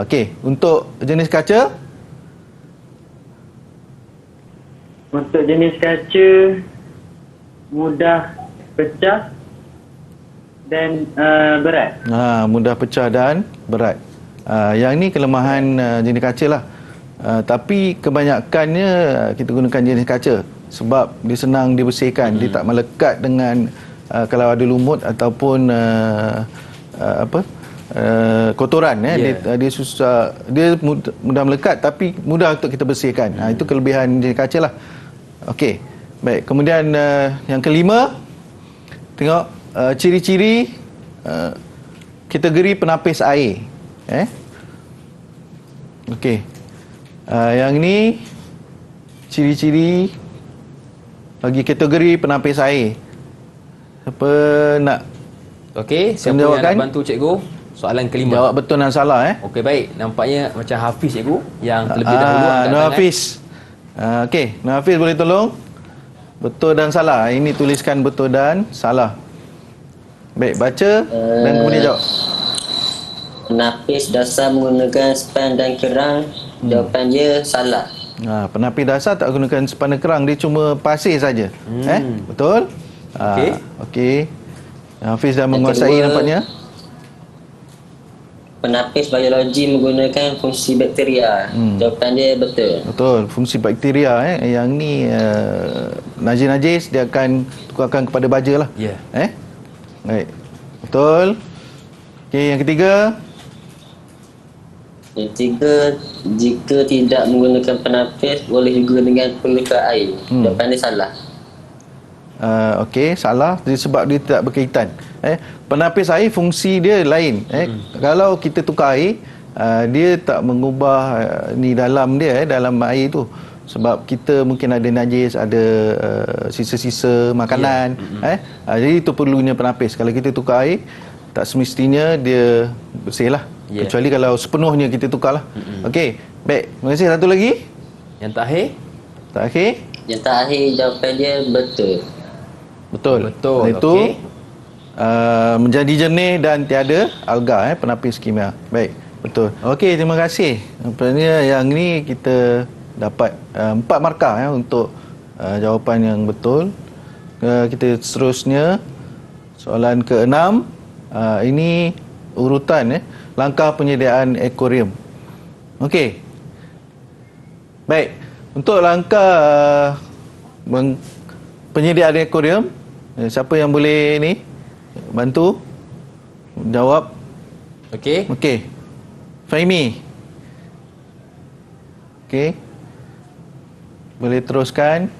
[SPEAKER 3] Okey. Untuk jenis kaca,
[SPEAKER 4] Untuk jenis kaca, mudah pecah dan berat.
[SPEAKER 3] mudah pecah dan berat. Yang ni kelemahan jenis kaca lah. Tapi kebanyakannya kita gunakan jenis kaca sebab dia senang dibersihkan. Dia tak melekat dengan kalau ada lumut ataupun kotoran. Dia susah, dia mudah melekat tapi mudah untuk kita bersihkan. Itu kelebihan jenis kaca lah. Okey. Baik, kemudian yang kelima, tengok ciri-ciri kategori penapis air. Okey. Yang ni ciri-ciri bagi kategori penapis air. Siapa nak
[SPEAKER 2] Okey, siapa yang nak bantu cikgu? Soalan kelima.
[SPEAKER 3] jawab betul dan salah
[SPEAKER 2] Okey, baik. Nampaknya macam Hafiz cikgu yang terlebih dahulu angkat
[SPEAKER 3] Nur
[SPEAKER 2] tangan.
[SPEAKER 3] Hafiz. Okey, Nur Hafiz boleh tolong? Betul dan salah. Ini tuliskan betul dan salah. Baik, baca dan kemudian jawab.
[SPEAKER 6] Penapis dasar menggunakan span dan kerang. Jawapan dia salah.
[SPEAKER 3] Penapis dasar tak gunakan span dan kerang, dia cuma pasir saja. Betul?
[SPEAKER 2] Okey.
[SPEAKER 3] Okey. Hafiz dah
[SPEAKER 6] Yang
[SPEAKER 3] menguasai
[SPEAKER 6] kedua,
[SPEAKER 3] nampaknya.
[SPEAKER 6] Penapis biologi menggunakan fungsi bakteria. Jawapan dia betul.
[SPEAKER 3] Betul, fungsi bakteria yang ni najis-najis dia akan tukarkan kepada baja lah.
[SPEAKER 2] Ya.
[SPEAKER 3] Baik. Betul. Okey, yang ketiga.
[SPEAKER 6] Yang tiga, jika tidak menggunakan penapis, boleh juga dengan pengluka air. Jawapan dia salah.
[SPEAKER 3] Okey, salah sebab dia tidak berkaitan. Penapis air fungsi dia lain. Kalau kita tukar air, dia tak mengubah ni dalam dia, dalam air tu. Sebab kita mungkin ada najis, ada sisa-sisa makanan. Jadi itu perlunya penapis. Kalau kita tukar air, tak semestinya dia bersih lah. Kecuali kalau sepenuhnya kita tukar lah. Okey, baik. Terima kasih. Satu lagi.
[SPEAKER 2] Yang terakhir?
[SPEAKER 3] Terakhir.
[SPEAKER 6] Yang terakhir, jawapan dia betul.
[SPEAKER 3] Betul.
[SPEAKER 2] Betul,
[SPEAKER 3] Itu
[SPEAKER 2] okey.
[SPEAKER 3] menjadi jernih dan tiada alga, penapis kimia. Baik, betul. Okey, terima kasih. Nampaknya yang ni kita dapat 4 markah untuk jawapan yang betul. Kita seterusnya soalan ke-6. Ini urutan langkah penyediaan akuarium. Okey. Baik, untuk langkah penyediaan akuarium, siapa yang boleh ni bantu jawab?
[SPEAKER 2] Okey.
[SPEAKER 3] Okey. Fahimi. Okey. Boleh teruskan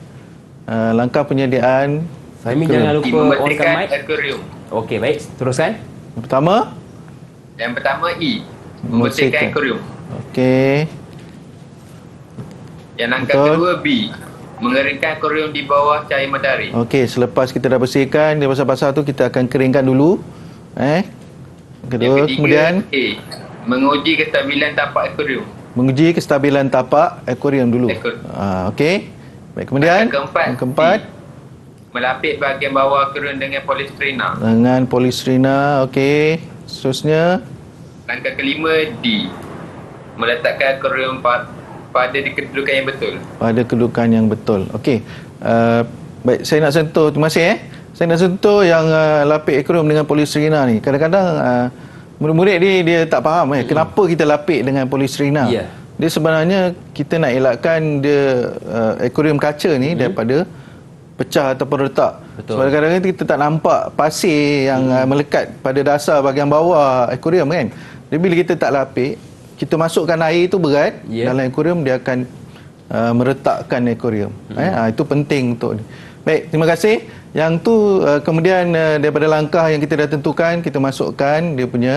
[SPEAKER 3] langkah penyediaan
[SPEAKER 2] Fahmi
[SPEAKER 3] akuarium.
[SPEAKER 2] jangan lupa onkan
[SPEAKER 5] Membersihkan
[SPEAKER 2] mic.
[SPEAKER 5] akuarium.
[SPEAKER 2] Okey, baik. Teruskan.
[SPEAKER 3] Yang pertama,
[SPEAKER 5] Yang pertama E. Membersihkan akuarium.
[SPEAKER 3] Okey.
[SPEAKER 5] Yang langkah
[SPEAKER 3] Betul.
[SPEAKER 5] kedua B. Mengeringkan akuarium di bawah cahaya matahari.
[SPEAKER 3] Okey, selepas kita dah bersihkan dia basah-basah tu, kita akan keringkan dulu. Kedua,
[SPEAKER 5] Yang ketiga
[SPEAKER 3] kemudian
[SPEAKER 5] A. Menguji kestabilan tapak akuarium.
[SPEAKER 3] menguji kestabilan tapak akuarium dulu.
[SPEAKER 5] Akuarium.
[SPEAKER 3] Okey. Baik, kemudian
[SPEAKER 5] Langkah keempat,
[SPEAKER 3] yang keempat
[SPEAKER 5] C. Melapis bahagian bawah akuarium dengan polistrina.
[SPEAKER 3] dengan polistrina. Okey. Seterusnya
[SPEAKER 5] Langkah kelima D. Meletakkan akuarium pada di kedudukan yang betul.
[SPEAKER 3] pada kedudukan yang betul. Okey. Baik, saya nak sentuh, terima kasih Saya nak sentuh yang lapik akuarium dengan polistrina ni. Kadang-kadang murid-murid dia tak faham kenapa kita lapik dengan polistrina.
[SPEAKER 2] Ya.
[SPEAKER 3] Dia sebenarnya kita nak elakkan dia akuarium kaca ni daripada pecah ataupun retak.
[SPEAKER 2] Betul.
[SPEAKER 3] Sebab kadang-kadang kita tak nampak pasir yang melekat pada dasar bahagian bawah akuarium kan. Jadi bila kita tak lapik, kita masukkan air tu berat dalam akuarium, dia akan meretakkan akuarium. Itu penting untuk ni. Baik, terima kasih. Yang tu kemudian daripada langkah yang kita dah tentukan, kita masukkan dia punya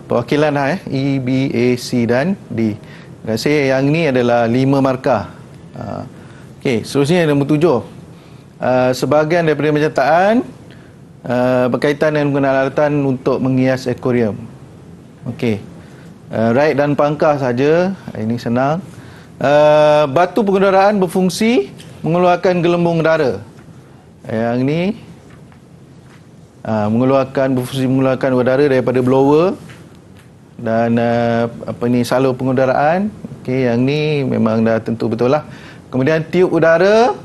[SPEAKER 3] perwakilan E, B, A, C dan D. Terima kasih. Yang ni adalah 5 markah. Okey, seterusnya nombor 7. Sebahagian daripada penyertaan berkaitan dengan penggunaan alatan untuk menghias akuarium. Okey. Right dan pangkah saja. Ini senang. Batu pengenderaan berfungsi mengeluarkan gelembung udara. Yang ni berfungsi mengeluarkan udara daripada blower dan salur pengudaraan. Okey, yang ni memang dah tentu betul lah. Kemudian tiup udara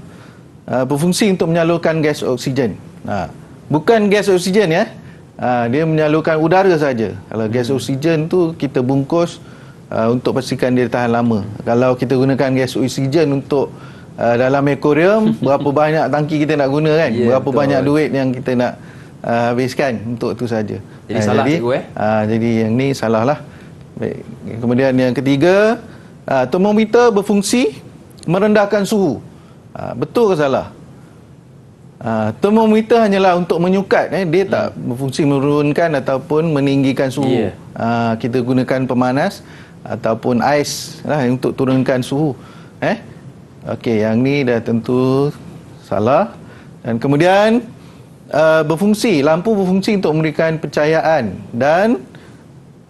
[SPEAKER 3] berfungsi untuk menyalurkan gas oksigen. Bukan gas oksigen dia menyalurkan udara saja. Kalau gas oksigen tu kita bungkus untuk pastikan dia tahan lama. Kalau kita gunakan gas oksigen untuk dalam akuarium, berapa banyak tangki kita nak guna kan? Berapa
[SPEAKER 2] betul.
[SPEAKER 3] banyak duit yang kita nak habiskan untuk tu saja.
[SPEAKER 2] Jadi salah, cikgu,
[SPEAKER 3] Jadi yang ni salah lah. Baik. Kemudian yang ketiga, termometer berfungsi merendahkan suhu. Betul ke salah? Termometer hanyalah untuk menyukat. Dia tak berfungsi menurunkan ataupun meninggikan suhu. Kita gunakan pemanas ataupun ais lah untuk turunkan suhu. Okey, yang ni dah tentu salah. Dan kemudian lampu berfungsi untuk memberikan pencahayaan dan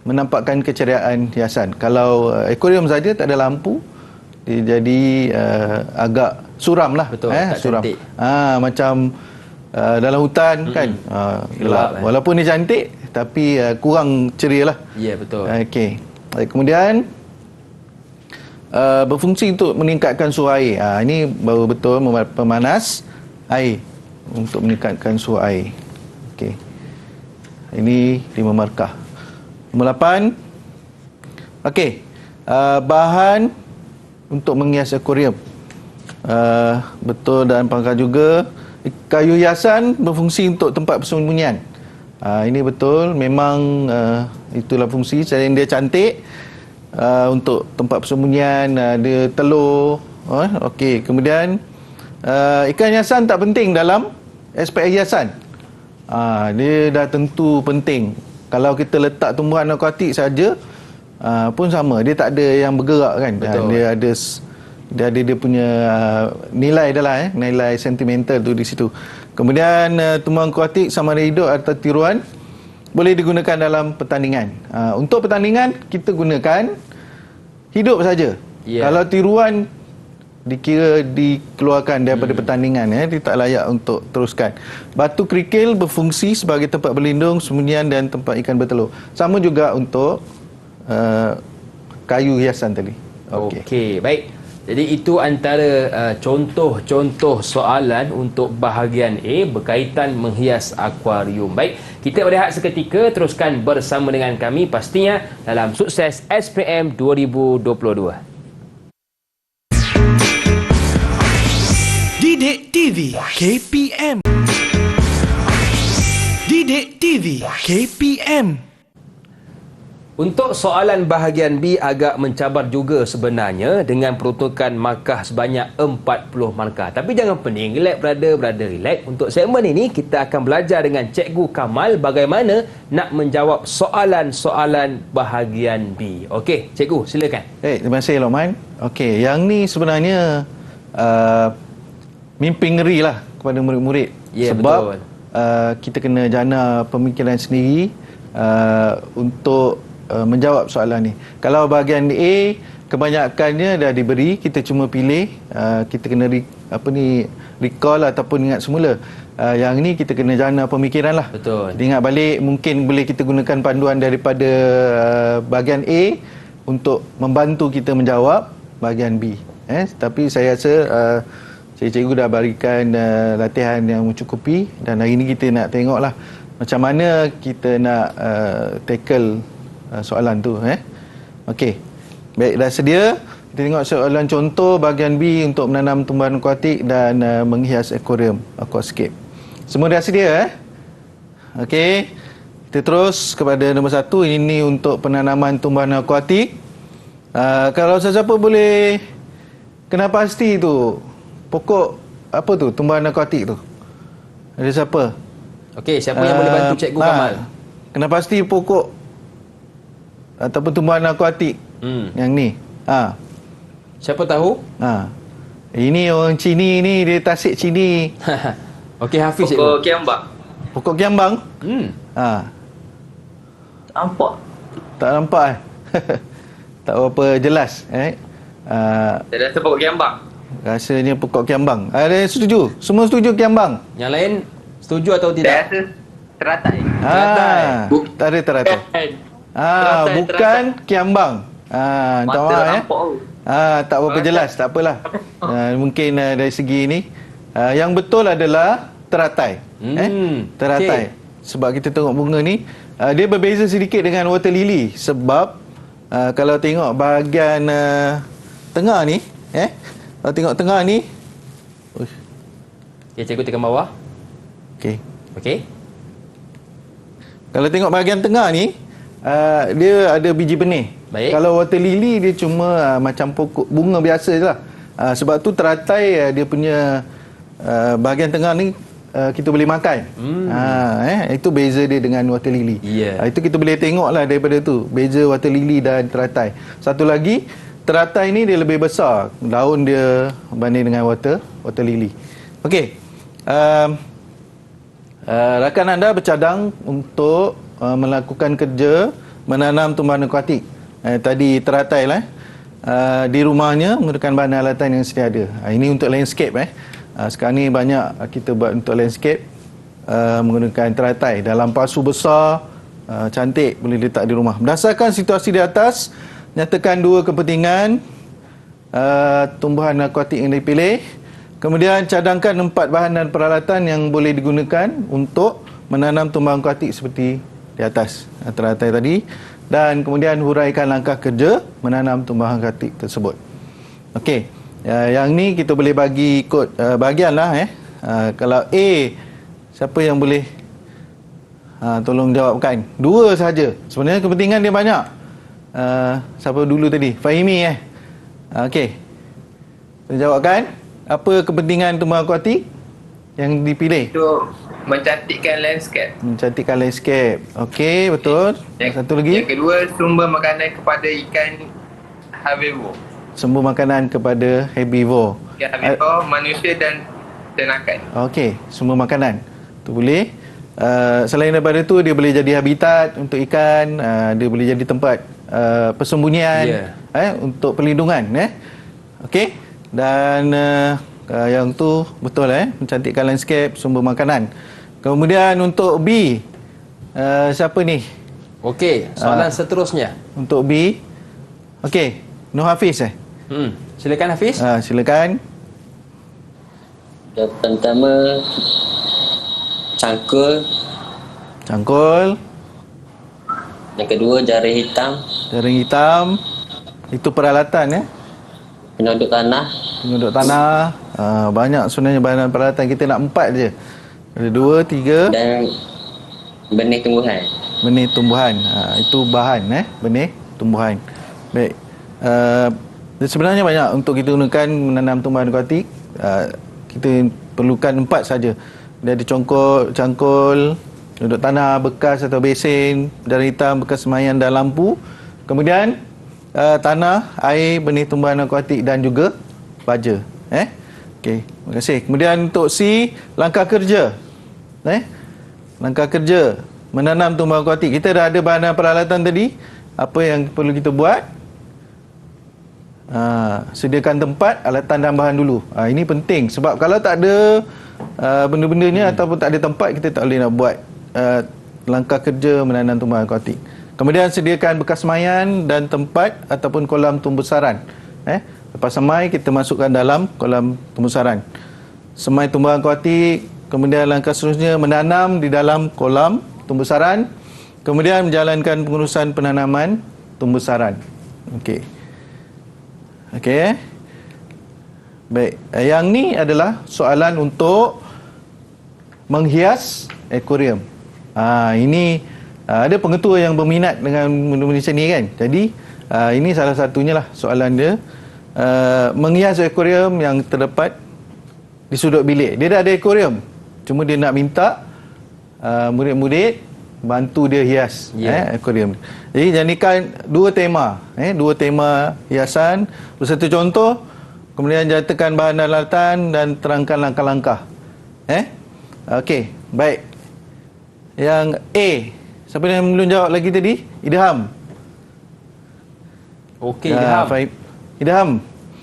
[SPEAKER 3] menampakkan keceriaan hiasan. Kalau akuarium saja tak ada lampu, dia jadi agak suram lah.
[SPEAKER 2] Betul, tak
[SPEAKER 3] suram.
[SPEAKER 2] cantik.
[SPEAKER 3] Macam dalam hutan kan,
[SPEAKER 2] Gelap,
[SPEAKER 3] walaupun dia cantik tapi kurang ceria lah.
[SPEAKER 2] Ya, betul.
[SPEAKER 3] Okey. Kemudian berfungsi untuk meningkatkan suhu air. Ini baru betul, pemanas air untuk meningkatkan suhu air. Okey. Ini 5 markah. Nombor 8. Okey. Bahan untuk menghias akuarium. Betul dan pangkal juga. Kayu hiasan berfungsi untuk tempat persembunyian. Ini betul, memang itulah fungsi. Selain dia cantik, untuk tempat persembunyian, dia telur. Okey, kemudian ikan hiasan tak penting dalam aspek hiasan. Dia dah tentu penting. Kalau kita letak tumbuhan akuatik saja pun sama, dia tak ada yang bergerak kan. Dia ada dia punya nilai dah lah, nilai sentimental tu di situ. Kemudian tumbuhan akuatik sama ada hidup atau tiruan boleh digunakan dalam pertandingan. Untuk pertandingan kita gunakan hidup saja. Kalau tiruan dikeluarkan daripada pertandingan, dia tak layak untuk teruskan. Batu kerikil berfungsi sebagai tempat berlindung, sembunyian dan tempat ikan bertelur. Sama juga untuk kayu hiasan tadi.
[SPEAKER 2] Okey, baik. Jadi itu antara contoh-contoh soalan untuk bahagian A berkaitan menghias akuarium. Baik, kita berehat seketika, teruskan bersama dengan kami pastinya dalam Sukses SPM 2022.
[SPEAKER 1] Didik TV KPM. Didik TV KPM.
[SPEAKER 2] Untuk soalan bahagian B agak mencabar juga sebenarnya dengan peruntukan markah sebanyak 40 markah. Tapi jangan pening, relax brother, relax. Untuk segmen ini kita akan belajar dengan Cikgu Kamal bagaimana nak menjawab soalan-soalan bahagian B. Okey, Cikgu silakan.
[SPEAKER 3] Terima kasih Lokman. Okey, yang ni sebenarnya mimpi ngeri lah kepada murid-murid. Sebab kita kena jana pemikiran sendiri untuk menjawab soalan ni. Kalau bahagian A kebanyakannya dah diberi, kita cuma pilih, kita kena recall ataupun ingat semula. Yang ni kita kena jana pemikiran lah.
[SPEAKER 2] Betul.
[SPEAKER 3] Ingat balik, mungkin boleh kita gunakan panduan daripada bahagian A untuk membantu kita menjawab bahagian B. Tapi saya rasa cikgu dah berikan latihan yang mencukupi, dan hari ni kita nak tengoklah macam mana kita nak tackle soalan tu. Okey. Baik, dah sedia. Kita tengok soalan contoh bahagian B untuk menanam tumbuhan akuatik dan menghias akuarium, aquascape. Semua dah sedia Okey. Kita terus kepada nombor 1. Ini untuk penanaman tumbuhan akuatik. Kalau sesiapa boleh kena pasti tu pokok apa tu, tumbuhan akuatik tu. Ada siapa?
[SPEAKER 2] Okey, siapa yang boleh bantu Cikgu Kamal?
[SPEAKER 3] Kena pasti pokok ataupun tumbuhan akuatik yang ni.
[SPEAKER 2] Siapa tahu?
[SPEAKER 3] Ini orang Cini ni, dia tasik Cini.
[SPEAKER 2] Okey, Hafiz
[SPEAKER 7] Pokok
[SPEAKER 2] Cikgu.
[SPEAKER 7] kiambang.
[SPEAKER 3] Pokok kiambang?
[SPEAKER 6] Tak nampak.
[SPEAKER 3] Tak nampak tak berapa jelas
[SPEAKER 7] Saya rasa pokok kiambang.
[SPEAKER 3] rasanya pokok kiambang. Ada yang setuju? Semua setuju kiambang?
[SPEAKER 2] Yang lain setuju atau
[SPEAKER 5] Saya
[SPEAKER 2] tidak?
[SPEAKER 5] rasa teratai.
[SPEAKER 3] Tak ada teratai.
[SPEAKER 7] Teratai,
[SPEAKER 3] Bukan kiambang.
[SPEAKER 7] Mata
[SPEAKER 3] Tak maaf
[SPEAKER 7] nampak tu.
[SPEAKER 3] tak berapa jelas, tak apalah. Mungkin dari segi ini yang betul adalah teratai. Teratai. Sebab kita tengok bunga ni dia berbeza sedikit dengan water lily. Sebab kalau tengok bahagian tengah ni, kalau tengok tengah ni,
[SPEAKER 2] Okay, Cikgu tekan bawah. Okey.
[SPEAKER 3] Kalau tengok bahagian tengah ni, dia ada biji benih.
[SPEAKER 2] Baik.
[SPEAKER 3] Kalau water lily dia cuma macam pokok bunga biasa je lah. Sebab tu teratai dia punya bahagian tengah ni kita boleh makan. Itu beza dia dengan water lily. Itu kita boleh tengok lah daripada tu, beza water lily dan teratai. Satu lagi, teratai ni dia lebih besar daun dia berbanding dengan water lily. Okey. Rakan anda bercadang untuk melakukan kerja menanam tumbuhan akuatik. Tadi teratai lah. Di rumahnya menggunakan bahan alatan yang sedia ada. Ini untuk landscape. Sekarang ni banyak kita buat untuk landscape menggunakan teratai. Dalam pasu besar, cantik, boleh letak di rumah. Berdasarkan situasi di atas, nyatakan dua kepentingan tumbuhan akuatik yang dipilih. Kemudian cadangkan 4 bahan dan peralatan yang boleh digunakan untuk menanam tumbuhan akuatik seperti di atas teratai tadi, dan kemudian huraikan langkah kerja menanam tumbuhan akuatik tersebut. Okey, yang ni kita boleh bagi ikut bahagian lah. Kalau A, siapa yang boleh Tolong jawabkan. Dua saja. Sebenarnya kepentingan dia banyak. Siapa dulu tadi? Fahimi Okey. Jawabkan. Apa kepentingan tumbuhan akuatik yang dipilih?
[SPEAKER 5] Untuk mencantikkan landscape.
[SPEAKER 3] Mencantikkan landscape. Okey, betul. Satu lagi.
[SPEAKER 5] Yang kedua, sumber makanan kepada ikan herbivore.
[SPEAKER 3] Sumber makanan kepada herbivore.
[SPEAKER 5] Ikan herbivore, manusia dan ternakan.
[SPEAKER 3] Okey, sumber makanan. Tu boleh. Selain daripada tu, dia boleh jadi habitat untuk ikan, dia boleh jadi tempat persembunyian, untuk perlindungan. Okey. Dan yang tu betul, mencantikkan landscape, sumber makanan. Kemudian untuk B, siapa ni?
[SPEAKER 2] Okey, soalan seterusnya.
[SPEAKER 3] Untuk B, okey, Nur Hafiz
[SPEAKER 2] Silakan Hafiz.
[SPEAKER 3] Silakan.
[SPEAKER 6] Jawapan pertama cangkul.
[SPEAKER 3] Cangkul.
[SPEAKER 6] Yang kedua jaring hitam.
[SPEAKER 3] Jaring hitam. Itu peralatan,
[SPEAKER 6] Penyodok tanah.
[SPEAKER 3] Penyodok tanah. Banyak sebenarnya bahan peralatan. Kita nak 4 je. Ada 2, 3.
[SPEAKER 6] Dan benih tumbuhan.
[SPEAKER 3] Benih tumbuhan. Itu bahan, benih tumbuhan. Baik. Sebenarnya banyak untuk kita gunakan menanam tumbuhan akuatik. Kita perlukan 4 saja. Dia ada cangkul, duduk tanah, bekas atau besen, jaring hitam, bekas semayan dan lampu. Kemudian tanah, air, benih tumbuhan akuatik dan juga baja. Okey, terima kasih. Kemudian untuk C, langkah kerja. Langkah kerja menanam tumbuhan akuatik. Kita dah ada bahan peralatan tadi. Apa yang perlu kita buat? Sediakan tempat, alatan dan bahan dulu. Ini penting sebab kalau tak ada benda-bendanya ataupun tak ada tempat, kita tak boleh nak buat langkah kerja menanam tumbuhan akuatik. Kemudian sediakan bekas semaian dan tempat ataupun kolam tumbusaran. Lepas semai, kita masukkan dalam kolam tumbusaran. Semai tumbuhan akuatik. Kemudian langkah seterusnya menanam di dalam kolam tumbusaran. Kemudian menjalankan pengurusan penanaman tumbusaran. Okey. Baik. Yang ni adalah soalan untuk menghias akuarium. Ini ada pengetua yang berminat dengan benda-benda macam ni kan. Jadi ini salah satunya lah soalan dia. Menghias akuarium yang terdapat di sudut bilik. Dia dah ada akuarium. Cuma dia nak minta murid-murid bantu dia hias akuarium. Jadi jadikan dua tema, dua tema hiasan. Satu contoh, kemudian nyatakan bahan dan alatan dan terangkan langkah-langkah. Okey, baik. Yang A, siapa yang belum jawab lagi tadi? Idham.
[SPEAKER 2] Okey, Idham.
[SPEAKER 3] Idham.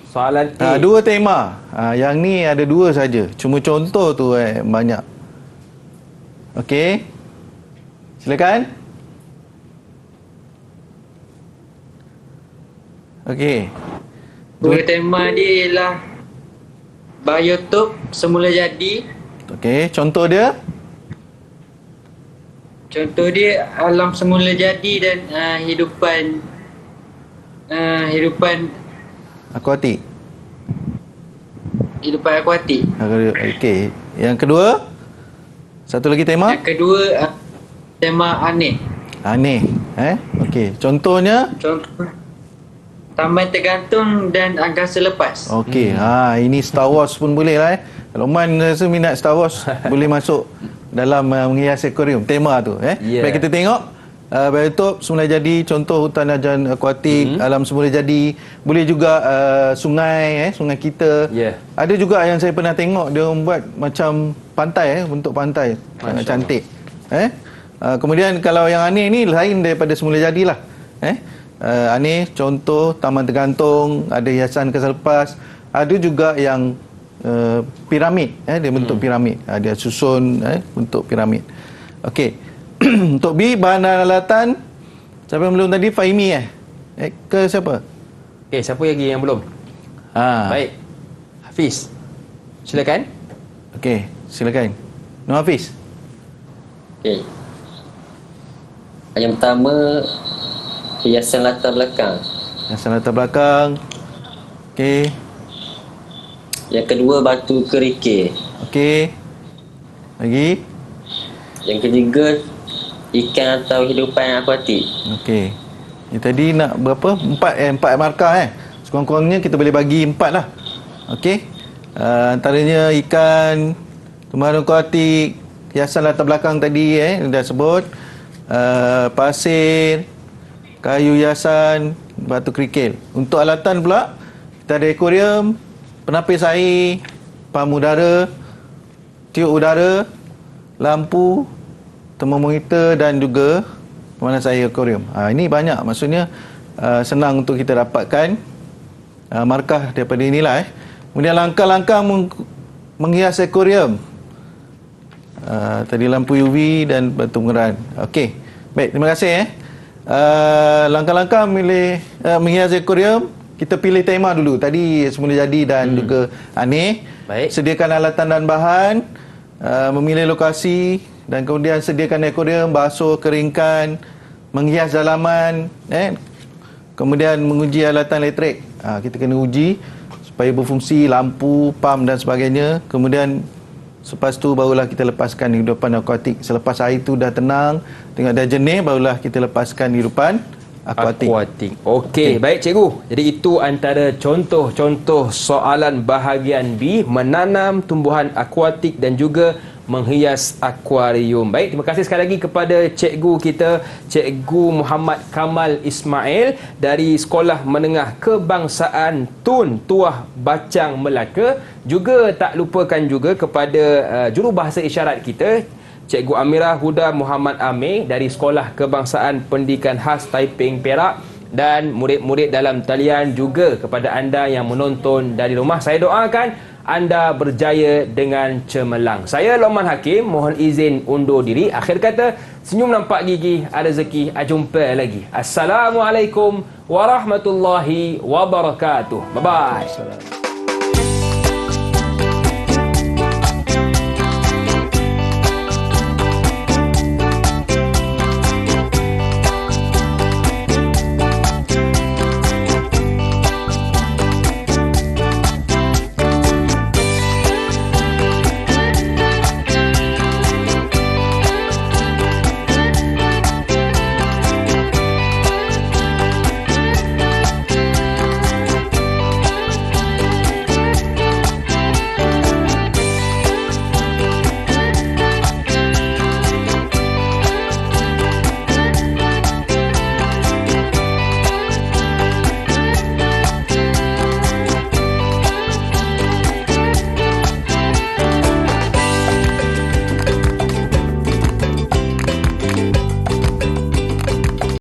[SPEAKER 2] Soalan A.
[SPEAKER 3] Dua tema. Yang ni ada dua saja. Cuma contoh tu banyak. Okey. Silakan. Okey.
[SPEAKER 4] Dua tema dia ialah biotop semula jadi.
[SPEAKER 3] Okey, contoh dia?
[SPEAKER 4] Contoh dia alam semula jadi dan hidupan
[SPEAKER 3] Akuatik.
[SPEAKER 4] hidupan akuatik.
[SPEAKER 3] Okey. Yang kedua? Satu lagi tema?
[SPEAKER 4] Yang kedua tema aneh.
[SPEAKER 3] Aneh. Okey. Contohnya?
[SPEAKER 4] Contoh Taman Tergantung dan Angkasa Lepas.
[SPEAKER 3] Okey. Ini Star Wars pun boleh lah. Kalau Man rasa minat Star Wars, boleh masuk dalam menghias akuarium. Tema tu. Baik, kita tengok. Biotop semula jadi, contoh hutan ajan akuatik, alam semula jadi. Boleh juga sungai, sungai kita. Ada juga yang saya pernah tengok, dia buat macam pantai, bentuk pantai. Sangat cantik. Kemudian kalau yang aneh ni lain daripada semula jadilah. Aneh, contoh Taman Tergantung, ada hiasan angkasa lepas. Ada juga yang piramid, dia bentuk piramid. Dia susun bentuk piramid. Okey. Untuk B, bahan dan alatan. Siapa yang belum tadi? Fahimi ke siapa?
[SPEAKER 2] Okey, siapa lagi yang belum? Baik. Hafiz. Silakan.
[SPEAKER 3] Okey, silakan. Nur Hafiz.
[SPEAKER 6] Okey. Yang pertama, hiasan latar belakang.
[SPEAKER 3] Hiasan latar belakang. Okey.
[SPEAKER 6] Yang kedua, batu kerikil.
[SPEAKER 3] Okey. Lagi.
[SPEAKER 6] Yang ketiga, ikan atau hidupan akuatik.
[SPEAKER 3] Okey. Yang tadi nak berapa? Empat markah Sekurang-kurangnya kita boleh bagi 4 lah. Okey. Antaranya ikan, tumbuhan akuatik, hiasan latar belakang tadi dah sebut, pasir, kayu hiasan, batu kerikil. Untuk alatan pula, kita ada akuarium, penapis air, pam udara, tiup udara, lampu, termometer dan juga pemanas air akuarium. Ini banyak, maksudnya senang untuk kita dapatkan markah daripada inilah. Kemudian langkah-langkah menghias akuarium. Tadi lampu UV dan batu pengeran. Okey. Baik, terima kasih langkah-langkah menghias akuarium, kita pilih tema dulu. Tadi semula jadi dan juga Aneh.
[SPEAKER 2] Baik.
[SPEAKER 3] Sediakan alatan dan bahan, memilih lokasi dan kemudian sediakan akuarium, basuh, keringkan, menghias dalaman, kemudian menguji alatan elektrik. Kita kena uji supaya berfungsi, lampu, pam dan sebagainya. Kemudian selepas tu barulah kita lepaskan hidupan akuatik. Selepas air tu dah tenang, tengok dah jernih, barulah kita lepaskan hidupan akuatik.
[SPEAKER 2] Okey, baik cikgu. Jadi itu antara contoh-contoh soalan bahagian B, menanam tumbuhan akuatik dan juga menghias akuarium. Baik, terima kasih sekali lagi kepada cikgu kita, Cikgu Muhammad Kamal Ismail dari Sekolah Menengah Kebangsaan Tun Tuah Bacang Melaka. Juga tak lupakan juga kepada jurubahasa isyarat kita, Cikgu Amirah Huda Muhammad Amir dari Sekolah Kebangsaan Pendidikan Khas Taiping Perak, dan murid-murid dalam talian, juga kepada anda yang menonton dari rumah. Saya doakan anda berjaya dengan cemerlang. Saya Lokman Hakim, mohon izin undur diri. Akhir kata, senyum nampak gigi, ada rezeki, jumpa lagi. Assalamualaikum warahmatullahi wabarakatuh. Bye-bye.